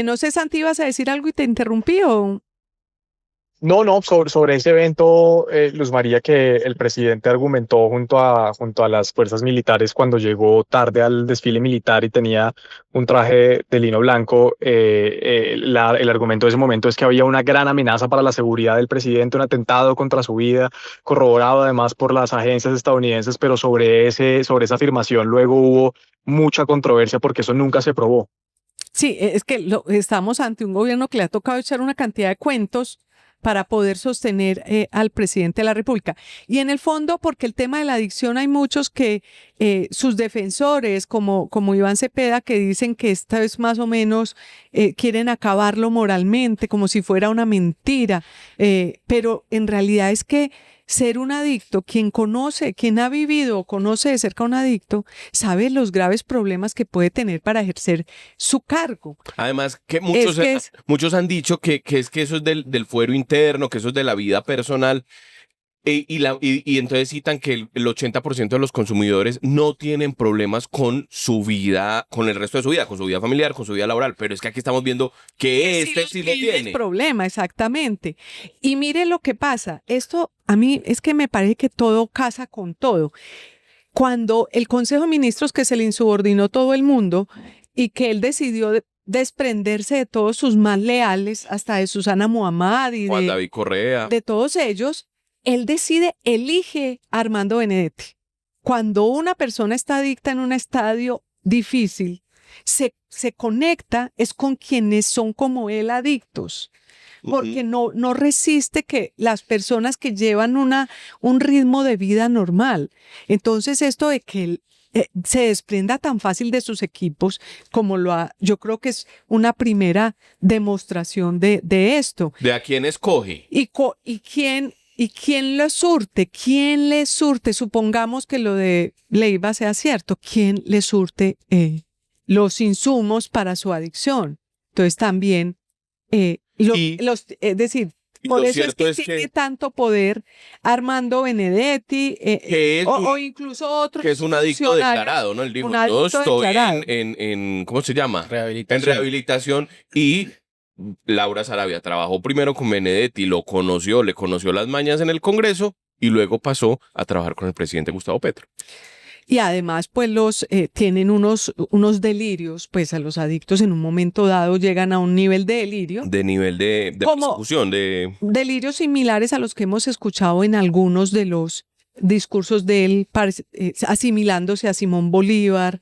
No sé, Santi, ¿ibas a decir algo y te interrumpí o...? No, sobre ese evento, Luz María, que el presidente argumentó junto a las fuerzas militares cuando llegó tarde al desfile militar y tenía un traje de lino blanco. El argumento de ese momento es que había una gran amenaza para la seguridad del presidente, un atentado contra su vida, corroborado además por las agencias estadounidenses, pero sobre esa afirmación luego hubo mucha controversia porque eso nunca se probó. Sí, es que estamos ante un gobierno que le ha tocado echar una cantidad de cuentos para poder sostener al presidente de la República. Y en el fondo, porque el tema de la adicción hay muchos que sus defensores, como Iván Cepeda, que dicen que esta vez más o menos quieren acabarlo moralmente, como si fuera una mentira, pero en realidad es que ser un adicto, quien ha vivido o conoce de cerca a un adicto, sabe los graves problemas que puede tener para ejercer su cargo. Además, que muchos han dicho que es que eso es del fuero interno, que eso es de la vida personal. Y entonces citan que el 80% de los consumidores no tienen problemas con su vida, con el resto de su vida, con su vida familiar, con su vida laboral. Pero es que aquí estamos viendo que sí lo tiene. Es problema, exactamente. Y mire lo que pasa. Esto a mí es que me parece que todo casa con todo. Cuando el Consejo de Ministros, que se le insubordinó todo el mundo y que él decidió desprenderse de todos sus más leales, hasta de Susana Muhammad y Juan David Correa, de todos ellos, él elige a Armando Benedetti. Cuando una persona está adicta en un estadio difícil, se conecta es con quienes son como él adictos, porque no resiste que las personas que llevan un ritmo de vida normal. Entonces esto de que él se desprenda tan fácil de sus equipos como yo creo que es una primera demostración de esto. ¿De a quién escoge? ¿Y quién lo surte? ¿Quién le surte? Supongamos que lo de Leiva sea cierto. ¿Quién le surte los insumos para su adicción? Entonces también, es decir, por eso es que tiene tanto poder Armando Benedetti o incluso otros. Que es un adicto declarado, ¿no? Él dijo, yo estoy en ¿cómo se llama? En rehabilitación. Y Laura Sarabia trabajó primero con Benedetti, le conoció las mañas en el Congreso y luego pasó a trabajar con el presidente Gustavo Petro. Y además, pues tienen unos delirios, pues a los adictos en un momento dado llegan a un nivel de delirio. De nivel de persecución. Delirios similares a los que hemos escuchado en algunos de los discursos de él, asimilándose a Simón Bolívar,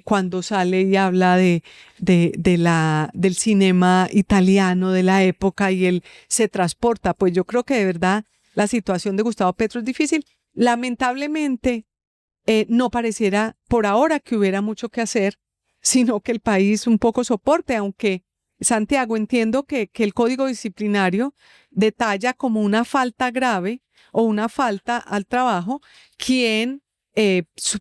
cuando sale y habla del cinema italiano de la época y él se transporta. Pues yo creo que de verdad la situación de Gustavo Petro es difícil. Lamentablemente no pareciera por ahora que hubiera mucho que hacer, sino que el país un poco soporte, aunque Santiago, entiendo que el Código Disciplinario detalla como una falta grave o una falta al trabajo quien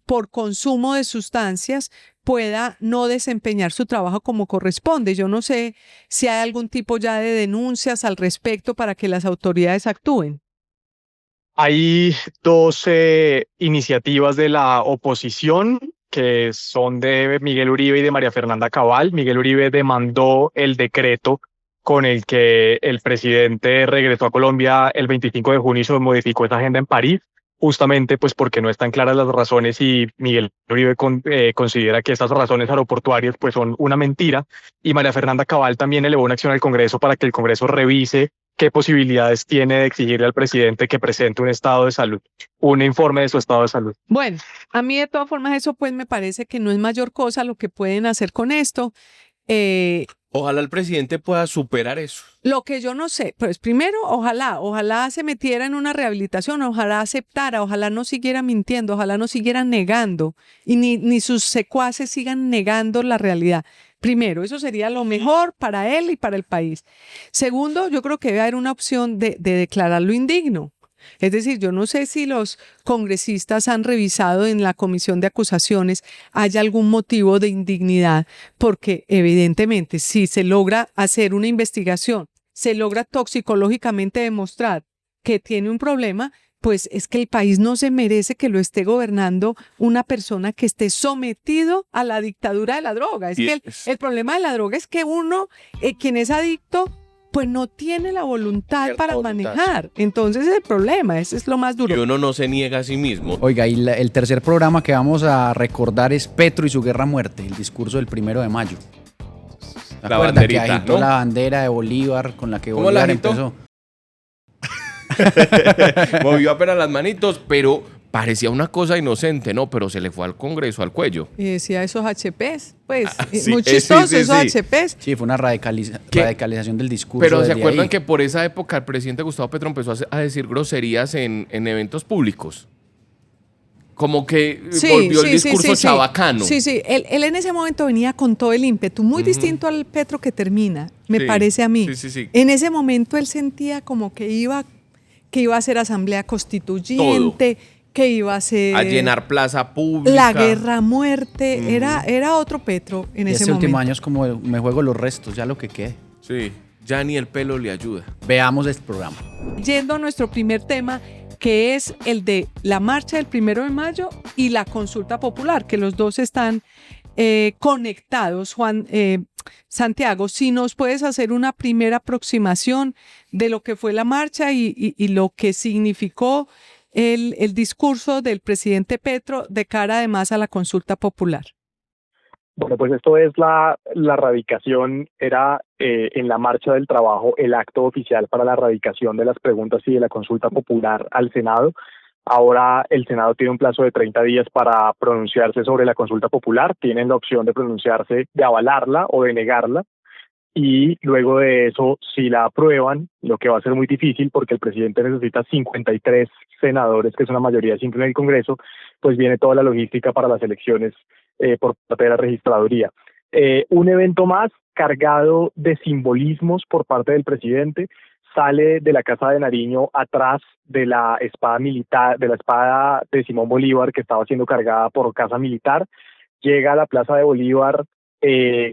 por consumo de sustancias pueda no desempeñar su trabajo como corresponde. Yo no sé si hay algún tipo ya de denuncias al respecto para que las autoridades actúen. Hay dos iniciativas de la oposición que son de Miguel Uribe y de María Fernanda Cabal. Miguel Uribe demandó el decreto con el que el presidente regresó a Colombia el 25 de junio y se modificó esa agenda en París, justamente pues porque no están claras las razones y Miguel Uribe considera que estas razones aeroportuarias pues son una mentira, y María Fernanda Cabal también elevó una acción al Congreso para que el Congreso revise qué posibilidades tiene de exigirle al presidente que presente un estado de salud, un informe de su estado de salud. Bueno, a mí de todas formas eso pues me parece que no es mayor cosa lo que pueden hacer con esto. Ojalá el presidente pueda superar eso. Lo que yo no sé, pues primero, ojalá se metiera en una rehabilitación, ojalá aceptara, ojalá no siguiera mintiendo, ojalá no siguiera negando y ni sus secuaces sigan negando la realidad. Primero, eso sería lo mejor para él y para el país. Segundo, yo creo que debe haber una opción de declararlo indigno. Es decir, yo no sé si los congresistas han revisado en la comisión de acusaciones hay algún motivo de indignidad, porque evidentemente si se logra hacer una investigación, se logra toxicológicamente demostrar que tiene un problema, pues es que el país no se merece que lo esté gobernando una persona que esté sometido a la dictadura de la droga. Es que el problema de la droga es que uno, quien es adicto, pues no tiene la voluntad para manejar. Entonces ese es el problema, ese es lo más duro. Y uno no se niega a sí mismo. Oiga, y el tercer programa que vamos a recordar es Petro y su guerra a muerte, el discurso del 1 de mayo. ¿Se La acuerda que banderita, agitó ¿no? la bandera de Bolívar con la que ¿Cómo la Bolívar agitó? empezó? Movió apenas las manitos, pero parecía una cosa inocente, ¿no? Pero se le fue al Congreso, al cuello. Y decía esos HPs, pues Sí, muy chistosos sí, esos sí. HPs. Sí, fue una radicalización del discurso. Pero ¿se desde acuerdan ahí. que por esa época el presidente Gustavo Petro empezó a decir groserías en eventos públicos? Como que volvió el discurso chabacano. Sí, él en ese momento venía con todo el ímpetu, muy distinto al Petro que termina, me Sí, parece a mí. sí. En ese momento él sentía como que iba a ser asamblea constituyente, que iba a ser A llenar plaza pública. la guerra a muerte, era otro Petro en Y ese este último momento. año es como me juego los restos, ya lo que quede. Sí, ya ni el pelo le ayuda. Veamos este programa. Yendo a nuestro primer tema, que es el de la marcha del 1 de mayo y la consulta popular, que los dos están conectados. Juan, Santiago, si nos puedes hacer una primera aproximación de lo que fue la marcha y lo que significó el discurso del presidente Petro de cara además a la consulta popular. Bueno, pues esto es la radicación, era en la marcha del trabajo el acto oficial para la radicación de las preguntas y de la consulta popular al Senado. Ahora el Senado tiene un plazo de 30 días para pronunciarse sobre la consulta popular. Tienen la opción de pronunciarse, de avalarla o de negarla. Y luego de eso, si la aprueban, lo que va a ser muy difícil porque el presidente necesita 53 senadores, que es una mayoría simple en el Congreso, pues viene toda la logística para las elecciones por parte de la registraduría. Un evento más cargado de simbolismos por parte del presidente. Sale de la Casa de Nariño atrás de la espada militar, de la espada de Simón Bolívar que estaba siendo cargada por Casa Militar. Llega a la Plaza de Bolívar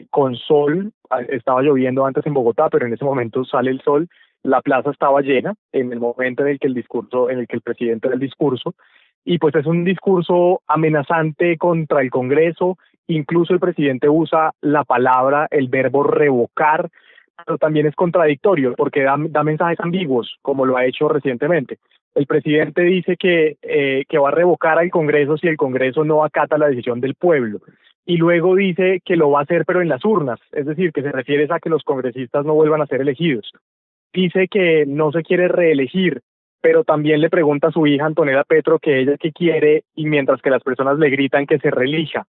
con sol. Estaba lloviendo antes en Bogotá, pero en ese momento sale el sol. La plaza estaba llena en el momento en el que el presidente da el discurso. Y pues es un discurso amenazante contra el Congreso. Incluso el presidente usa la palabra, el verbo revocar, pero también es contradictorio porque da mensajes ambiguos, como lo ha hecho recientemente. El presidente dice que va a revocar al Congreso si el Congreso no acata la decisión del pueblo. Y luego dice que lo va a hacer pero en las urnas, es decir, que se refiere a que los congresistas no vuelvan a ser elegidos. Dice que no se quiere reelegir, pero también le pregunta a su hija Antonella Petro que ella qué quiere, y mientras que las personas le gritan que se reelija.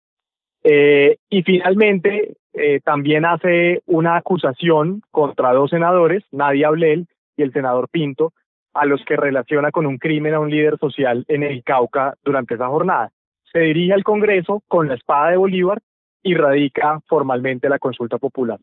Y finalmente también hace una acusación contra dos senadores, Nadia Ablel y el senador Pinto, a los que relaciona con un crimen a un líder social en el Cauca durante esa jornada. Se dirige al Congreso con la espada de Bolívar y radica formalmente la consulta popular.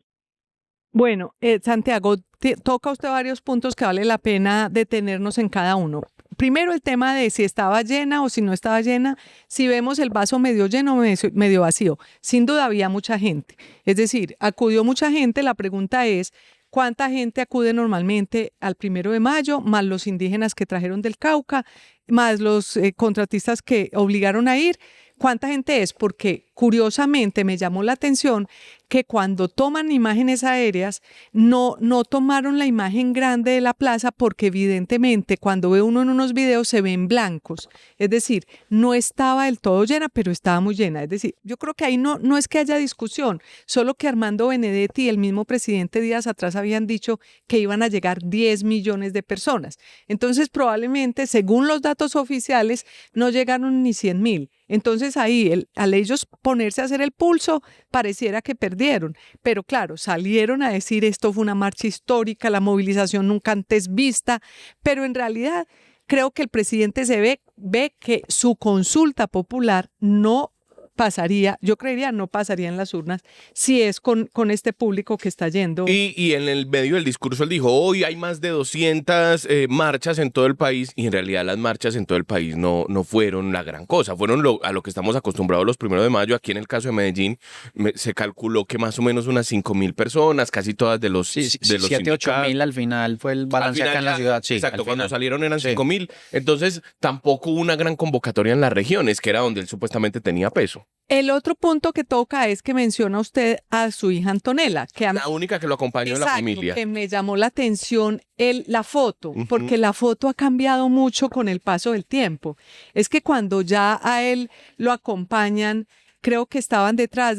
Bueno, Santiago, toca usted varios puntos que vale la pena detenernos en cada uno. Primero, el tema de si estaba llena o si no estaba llena, si vemos el vaso medio lleno o medio vacío. Sin duda había mucha gente, es decir, acudió mucha gente. La pregunta es, ¿cuánta gente acude normalmente al 1 de mayo, más los indígenas que trajeron del Cauca, más los contratistas que obligaron a ir? ¿Cuánta gente es? Porque curiosamente me llamó la atención que cuando toman imágenes aéreas no tomaron la imagen grande de la plaza, porque evidentemente cuando ve uno en unos videos se ven blancos. Es decir, no estaba del todo llena, pero estaba muy llena. Es decir, yo creo que ahí no es que haya discusión, solo que Armando Benedetti y el mismo presidente días atrás habían dicho que iban a llegar 10 millones de personas. Entonces probablemente, según los datos oficiales, no llegaron ni 100.000. Entonces ahí, al ellos ponerse a hacer el pulso, pareciera que perdieron. Pero claro, salieron a decir esto fue una marcha histórica, la movilización nunca antes vista, pero en realidad creo que el presidente ve que su consulta popular no pasaría, yo creería no pasaría en las urnas si es con este público que está yendo. Y en el medio del discurso él dijo, hoy hay más de 200 marchas en todo el país, y en realidad las marchas en todo el país no fueron la gran cosa, fueron a lo que estamos acostumbrados los 1 de mayo. Aquí en el caso de Medellín se calculó que más o menos unas 5.000 personas, casi todas de los 7, 8.000 al final fue el balance acá en la ciudad. Sí, exacto, al cuando final. salieron eran Sí. 5.000, entonces tampoco hubo una gran convocatoria en las regiones, que era donde él supuestamente tenía peso. El otro punto que toca es que menciona usted a su hija Antonella, que a mí, La única que lo acompañó en la exacto, familia. que me llamó la atención la foto, Ujú. porque la foto ha cambiado mucho con el paso del tiempo. Es que cuando ya a él lo acompañan, creo que estaban detrás,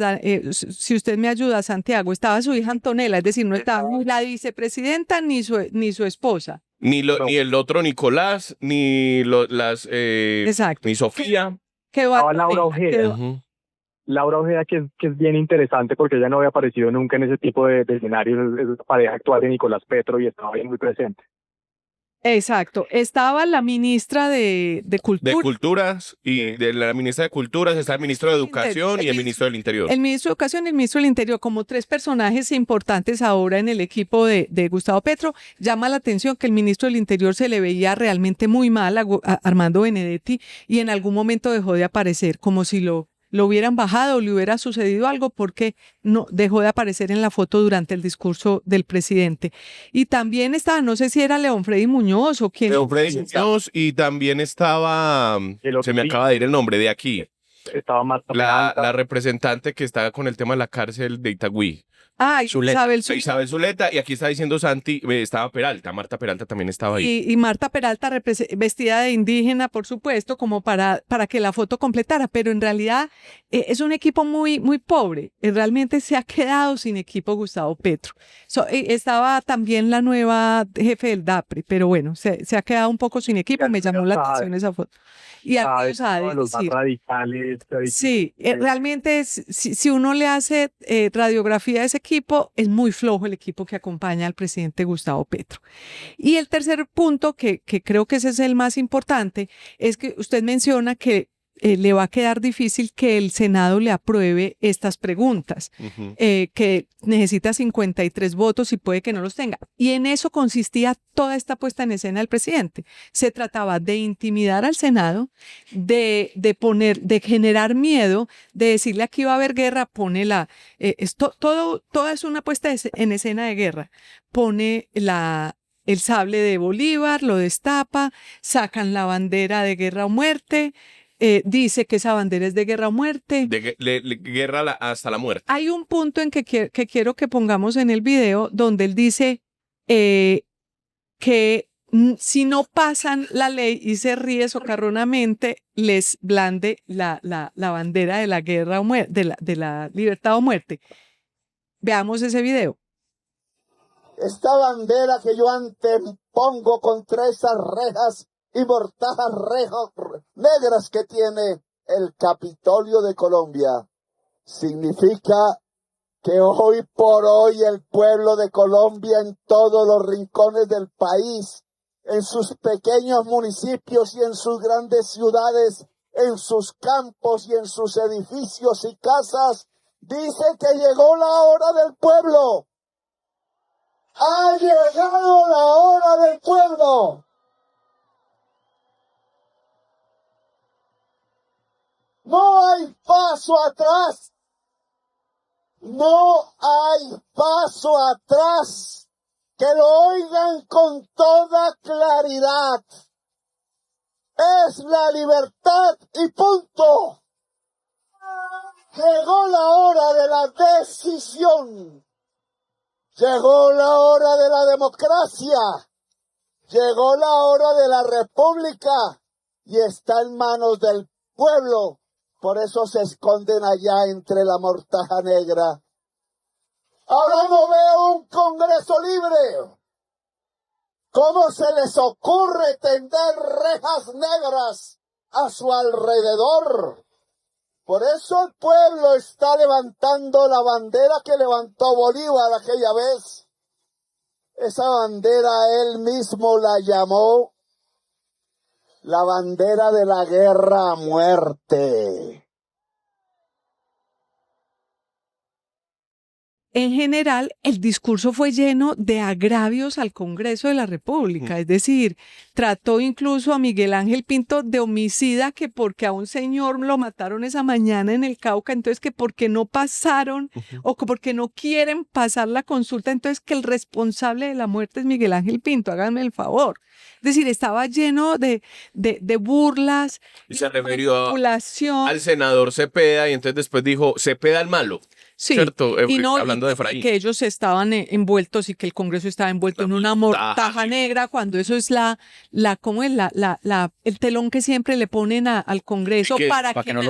si usted me ayuda, Santiago, estaba su hija Antonella, es decir, no estaba ni la vicepresidenta ni su esposa. Ni el otro Nicolás, ni Exacto. ni Sofía. Quedó Estaba Laura Antonella, Ojeda. Ujú. Laura Ojeda, que es bien interesante porque ella no había aparecido nunca en ese tipo de escenarios, es la pareja actual de Nicolás Petro y estaba bien muy presente. Exacto. Estaba la ministra de Cultura. De Culturas, y de la ministra de Culturas está el ministro de Educación y el ministro del Interior. El ministro de Educación y el ministro del Interior, como 3 personajes importantes ahora en el equipo de Gustavo Petro. Llama la atención que el ministro del Interior se le veía realmente muy mal a Armando Benedetti, y en algún momento dejó de aparecer, como si lo hubieran bajado o le hubiera sucedido algo, porque no dejó de aparecer en la foto durante el discurso del presidente. Y también estaba, no sé si era León Freddy Muñoz o quién. León Freddy Muñoz, y también estaba, se me acaba de ir el nombre de aquí, Estaba Marta la Peralta. representante que está con el tema de la cárcel de Itagüí. Ay, Isabel Zuleta. Isabel Zuleta, y aquí está diciendo Santi, estaba Peralta, Marta Peralta también estaba ahí. Y Marta Peralta vestida de indígena, por supuesto, como para que la foto completara, pero en realidad es un equipo muy, muy pobre. Realmente se ha quedado sin equipo Gustavo Petro. Estaba también la nueva jefe del DAPRE, pero bueno, se ha quedado un poco sin equipo. Me llamó la atención esa foto. Y Sabes, uno de los más sí. radicales. Sí, realmente si uno le hace radiografía a ese equipo, es muy flojo el equipo que acompaña al presidente Gustavo Petro. Y el tercer punto, que creo que ese es el más importante, es que usted menciona que le va a quedar difícil que el Senado le apruebe estas preguntas, Ujú. que necesita 53 votos y puede que no los tenga. Y en eso consistía toda esta puesta en escena del presidente. Se trataba de intimidar al Senado, de generar miedo, de decirle aquí va a haber guerra, toda es una puesta en escena de guerra. Pone el sable de Bolívar, lo destapa, sacan la bandera de guerra o muerte. Dice que esa bandera es de guerra o muerte. Guerra hasta la muerte. Hay un punto en que quiero que pongamos en el video donde él dice que si no pasan la ley, y se ríe socarronamente, les blande la bandera de la guerra o muerte, de la libertad o muerte. Veamos ese video. Esta bandera que yo antepongo contra esas rejas y mortajas rejas negras que tiene el Capitolio de Colombia, significa que hoy por hoy el pueblo de Colombia, en todos los rincones del país, en sus pequeños municipios y en sus grandes ciudades, en sus campos y en sus edificios y casas, dice que llegó la hora del pueblo. Ha llegado la hora del pueblo. No hay paso atrás. No hay paso atrás. Que lo oigan con toda claridad. Es la libertad y punto. Llegó la hora de la decisión. Llegó la hora de la democracia. Llegó la hora de la república. Y está en manos del pueblo. Por eso se esconden allá entre la mortaja negra. Ahora no veo un Congreso libre. ¿Cómo se les ocurre tender rejas negras a su alrededor? Por eso el pueblo está levantando la bandera que levantó Bolívar aquella vez. Esa bandera él mismo la llamó la bandera de la guerra a muerte. en general, el discurso fue lleno de agravios al Congreso de la República, es decir, trató incluso a Miguel Ángel Pinto de homicida, que porque a un señor lo mataron esa mañana en el Cauca, entonces que porque no pasaron o que porque no quieren pasar la consulta, entonces que el responsable de la muerte es Miguel Ángel Pinto, háganme el favor. Es decir, estaba lleno de burlas, Y se refirió manipulación. al senador Cepeda y entonces después dijo, Cepeda el malo. Sí, ¿Cierto? y no, Hablando de y Efraín. que ellos estaban envueltos y que el Congreso estaba envuelto en una mortaja negra, cuando eso es ¿cómo es? El telón que siempre le ponen al Congreso para que no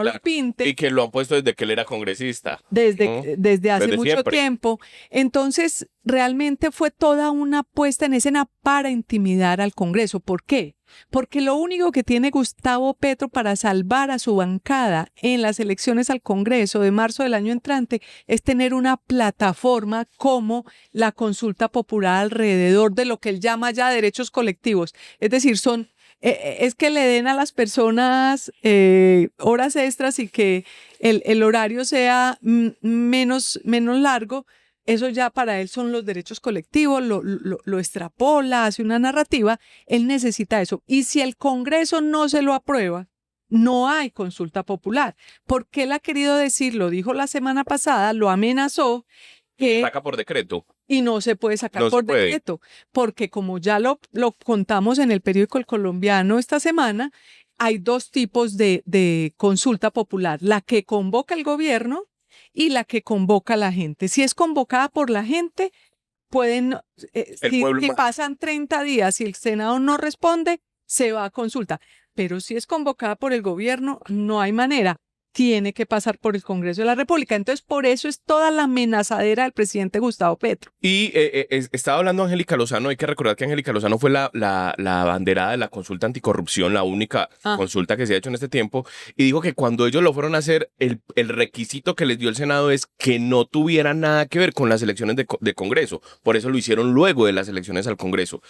lo pinte. Y que lo han puesto desde que él era congresista. Desde hace Desde mucho siempre. tiempo. Entonces, realmente fue toda una puesta en escena para intimidar al Congreso. ¿Por qué? Porque lo único que tiene Gustavo Petro para salvar a su bancada en las elecciones al Congreso de marzo del año entrante es tener una plataforma como la consulta popular alrededor de lo que él llama ya derechos colectivos. Es decir, es que le den a las personas horas extras y que el horario sea menos largo. Eso ya para él son los derechos colectivos, lo extrapola, hace una narrativa, él necesita eso. Y si el Congreso no se lo aprueba, no hay consulta popular. Porque él ha querido decir, lo dijo la semana pasada, lo amenazó, que Saca por decreto. y no se puede sacar No se por puede. decreto, porque como ya lo contamos en el periódico El Colombiano esta semana, hay dos tipos de consulta popular, la que convoca el gobierno y la que convoca a la gente. Si es convocada por la gente, pueden, si pasan 30 días y el Senado no responde, se va a consulta. Pero si es convocada por el gobierno, no hay manera. Tiene que pasar por el Congreso de la República. Entonces, por eso es toda la amenazadera del presidente Gustavo Petro. Y estaba hablando Angélica Lozano, hay que recordar que Angélica Lozano fue la banderada de la consulta anticorrupción, la única consulta que se ha hecho en este tiempo, y dijo que cuando ellos lo fueron a hacer, el requisito que les dio el Senado es que no tuviera nada que ver con las elecciones de Congreso. Por eso lo hicieron luego de las elecciones al Congreso.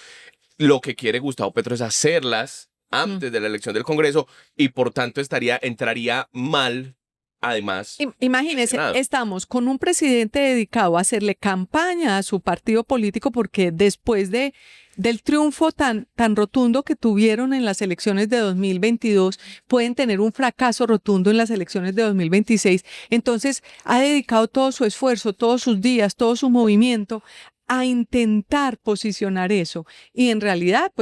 Lo que quiere Gustavo Petro es hacerlas antes de la elección del Congreso y por tanto entraría mal, además. Imagínense, estamos con un presidente dedicado a hacerle campaña a su partido político porque después del triunfo tan rotundo que tuvieron en las elecciones de 2022, pueden tener un fracaso rotundo en las elecciones de 2026. Entonces, ha dedicado todo su esfuerzo, todos sus días, todo su movimiento a intentar posicionar eso. Y en realidad,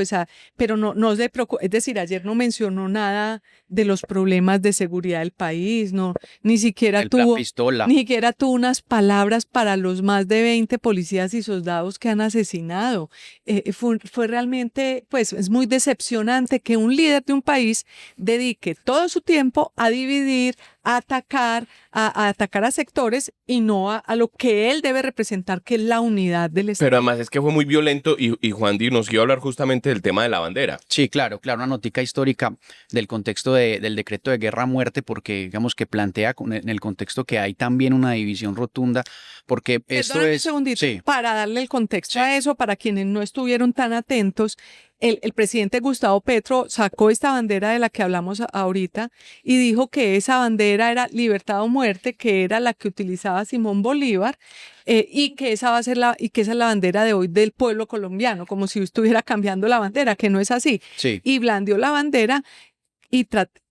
pero no se preocupa, es decir, ayer no mencionó nada de los problemas de seguridad del país, ni siquiera tuvo unas palabras para los más de 20 policías y soldados que han asesinado. Fue realmente, es muy decepcionante que un líder de un país dedique todo su tiempo a dividir, a atacar a sectores y no a lo que él debe representar, que es la unidad del Estado. Pero además es que fue muy violento y Juan Di nos iba a hablar justamente del tema de la bandera. Sí, claro, una notica histórica del contexto del decreto de guerra-muerte, porque digamos que plantea en el contexto que hay también una división rotunda, porque esto Perdóname es... un segundito, sí. para darle el contexto a eso, para quienes no estuvieron tan atentos. El presidente Gustavo Petro sacó esta bandera de la que hablamos ahorita y dijo que esa bandera era libertad o muerte, que era la que utilizaba Simón Bolívar, y que esa esa es la bandera de hoy del pueblo colombiano, como si estuviera cambiando la bandera, que no es así. Sí. Y blandió la bandera y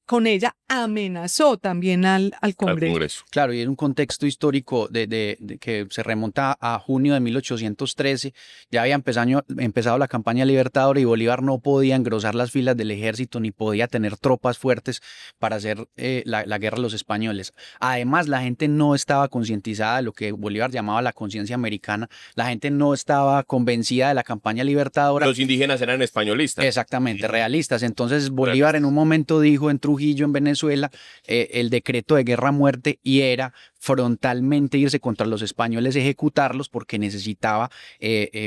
con ella amenazó también al Congreso. Claro, y en un contexto histórico de que se remonta a junio de 1813, ya había empezado la campaña libertadora y Bolívar no podía engrosar las filas del ejército ni podía tener tropas fuertes para hacer la guerra a los españoles. Además, la gente no estaba concientizada de lo que Bolívar llamaba la conciencia americana, la gente no estaba convencida de la campaña libertadora. Los indígenas eran españolistas. Exactamente, realistas. Entonces Bolívar en un momento dijo en Trujillo, en Venezuela, el decreto de guerra-muerte, y era frontalmente irse contra los españoles, ejecutarlos, porque necesitaba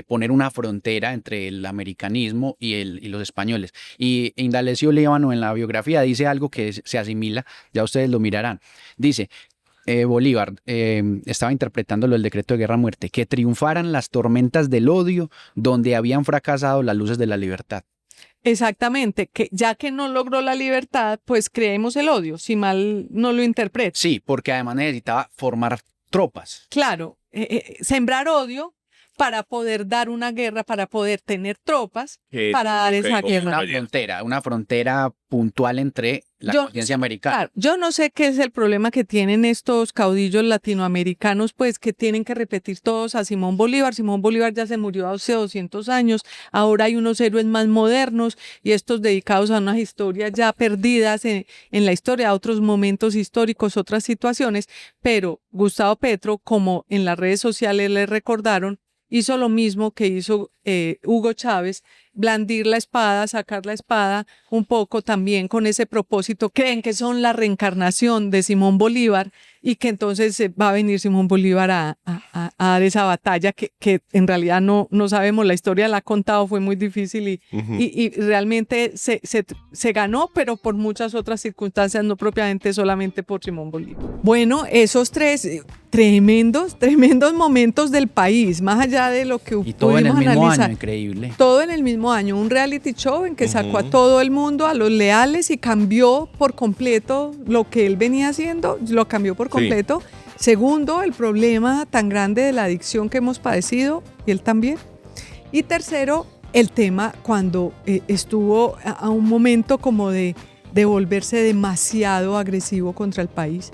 poner una frontera entre el americanismo y los españoles. Y Indalecio Líbano en la biografía dice algo que se asimila, ya ustedes lo mirarán. Dice: Bolívar estaba interpretándolo el decreto de guerra-muerte, que triunfaran las tormentas del odio donde habían fracasado las luces de la libertad. Exactamente, que ya que no logró la libertad, pues creemos el odio, si mal no lo interpreto. Sí, porque además necesitaba formar tropas. Claro, sembrar odio para poder dar una guerra, para poder tener tropas, para dar esa guerra. Una frontera puntual entre la conciencia americana. Claro, yo no sé qué es el problema que tienen estos caudillos latinoamericanos, pues que tienen que repetir todos a Simón Bolívar. Simón Bolívar ya se murió hace 200 años, ahora hay unos héroes más modernos y estos dedicados a unas historias ya perdidas en la historia, a otros momentos históricos, otras situaciones, pero Gustavo Petro, como en las redes sociales le recordaron, hizo lo mismo que hizo Hugo Chávez, blandir la espada, sacar la espada un poco también con ese propósito. Creen que son la reencarnación de Simón Bolívar y que entonces va a venir Simón Bolívar a dar esa batalla que en realidad no sabemos, la historia la ha contado, fue muy difícil y realmente se ganó, pero por muchas otras circunstancias, no propiamente solamente por Simón Bolívar. Bueno, esos tres tremendos momentos del país, más allá de lo que y todo en el mismo analizar. año, increíble. Todo en el mismo año, un reality show en que sacó a todo el mundo, a los leales, y cambió por completo lo que él venía haciendo, lo cambió por completo. Sí. Segundo, el problema tan grande de la adicción que hemos padecido, y él también. Y tercero, el tema cuando estuvo a un momento como de volverse demasiado agresivo contra el país.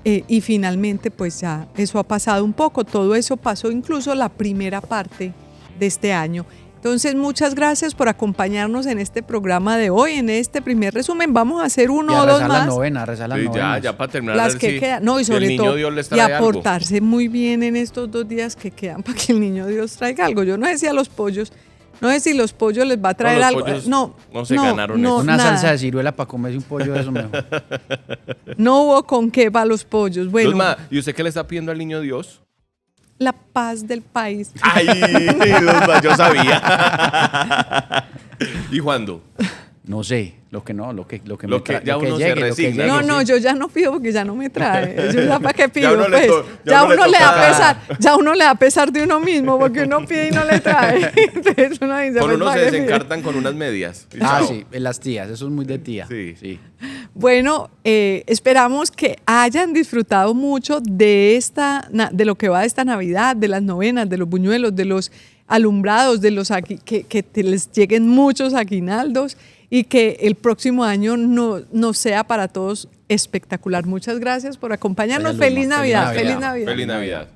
Y finalmente, pues ya eso ha pasado un poco. Todo eso pasó incluso la primera parte de este año. Entonces, muchas gracias por acompañarnos en este programa de hoy, en este primer resumen. Vamos a hacer uno o dos más. Rezar las novenas. Ya para terminar. Las que quedan. No, y sobre todo, y aportarse muy bien en estos 2 días que quedan para que el niño Dios traiga algo. Yo no sé si a los pollos, no sé si los pollos les va a traer algo. No se ganaron eso. Una salsa de ciruela para comerse un pollo de eso mejor. No hubo con qué para los pollos. Bueno. Luzma, ¿y usted qué le está pidiendo al niño Dios? La paz del país. Ay, Luzma, yo sabía. ¿Y Juando? No sé, lo que ya uno se resigna. No, yo ya no pido porque ya no me trae. Yo ya para qué pido, pues. Ya uno le da pesar, ya uno le da pesar de uno mismo porque uno pide y no le trae. Entonces uno dice, con uno se desencartan con unas medias. Sí, las tías, eso es muy de tía. Sí. Bueno, esperamos que hayan disfrutado mucho de lo que va de esta Navidad, de las novenas, de los buñuelos, de los alumbrados, de los que les lleguen muchos aguinaldos y que el próximo año no sea para todos espectacular. Muchas gracias por acompañarnos. Feliz Navidad. Feliz Navidad.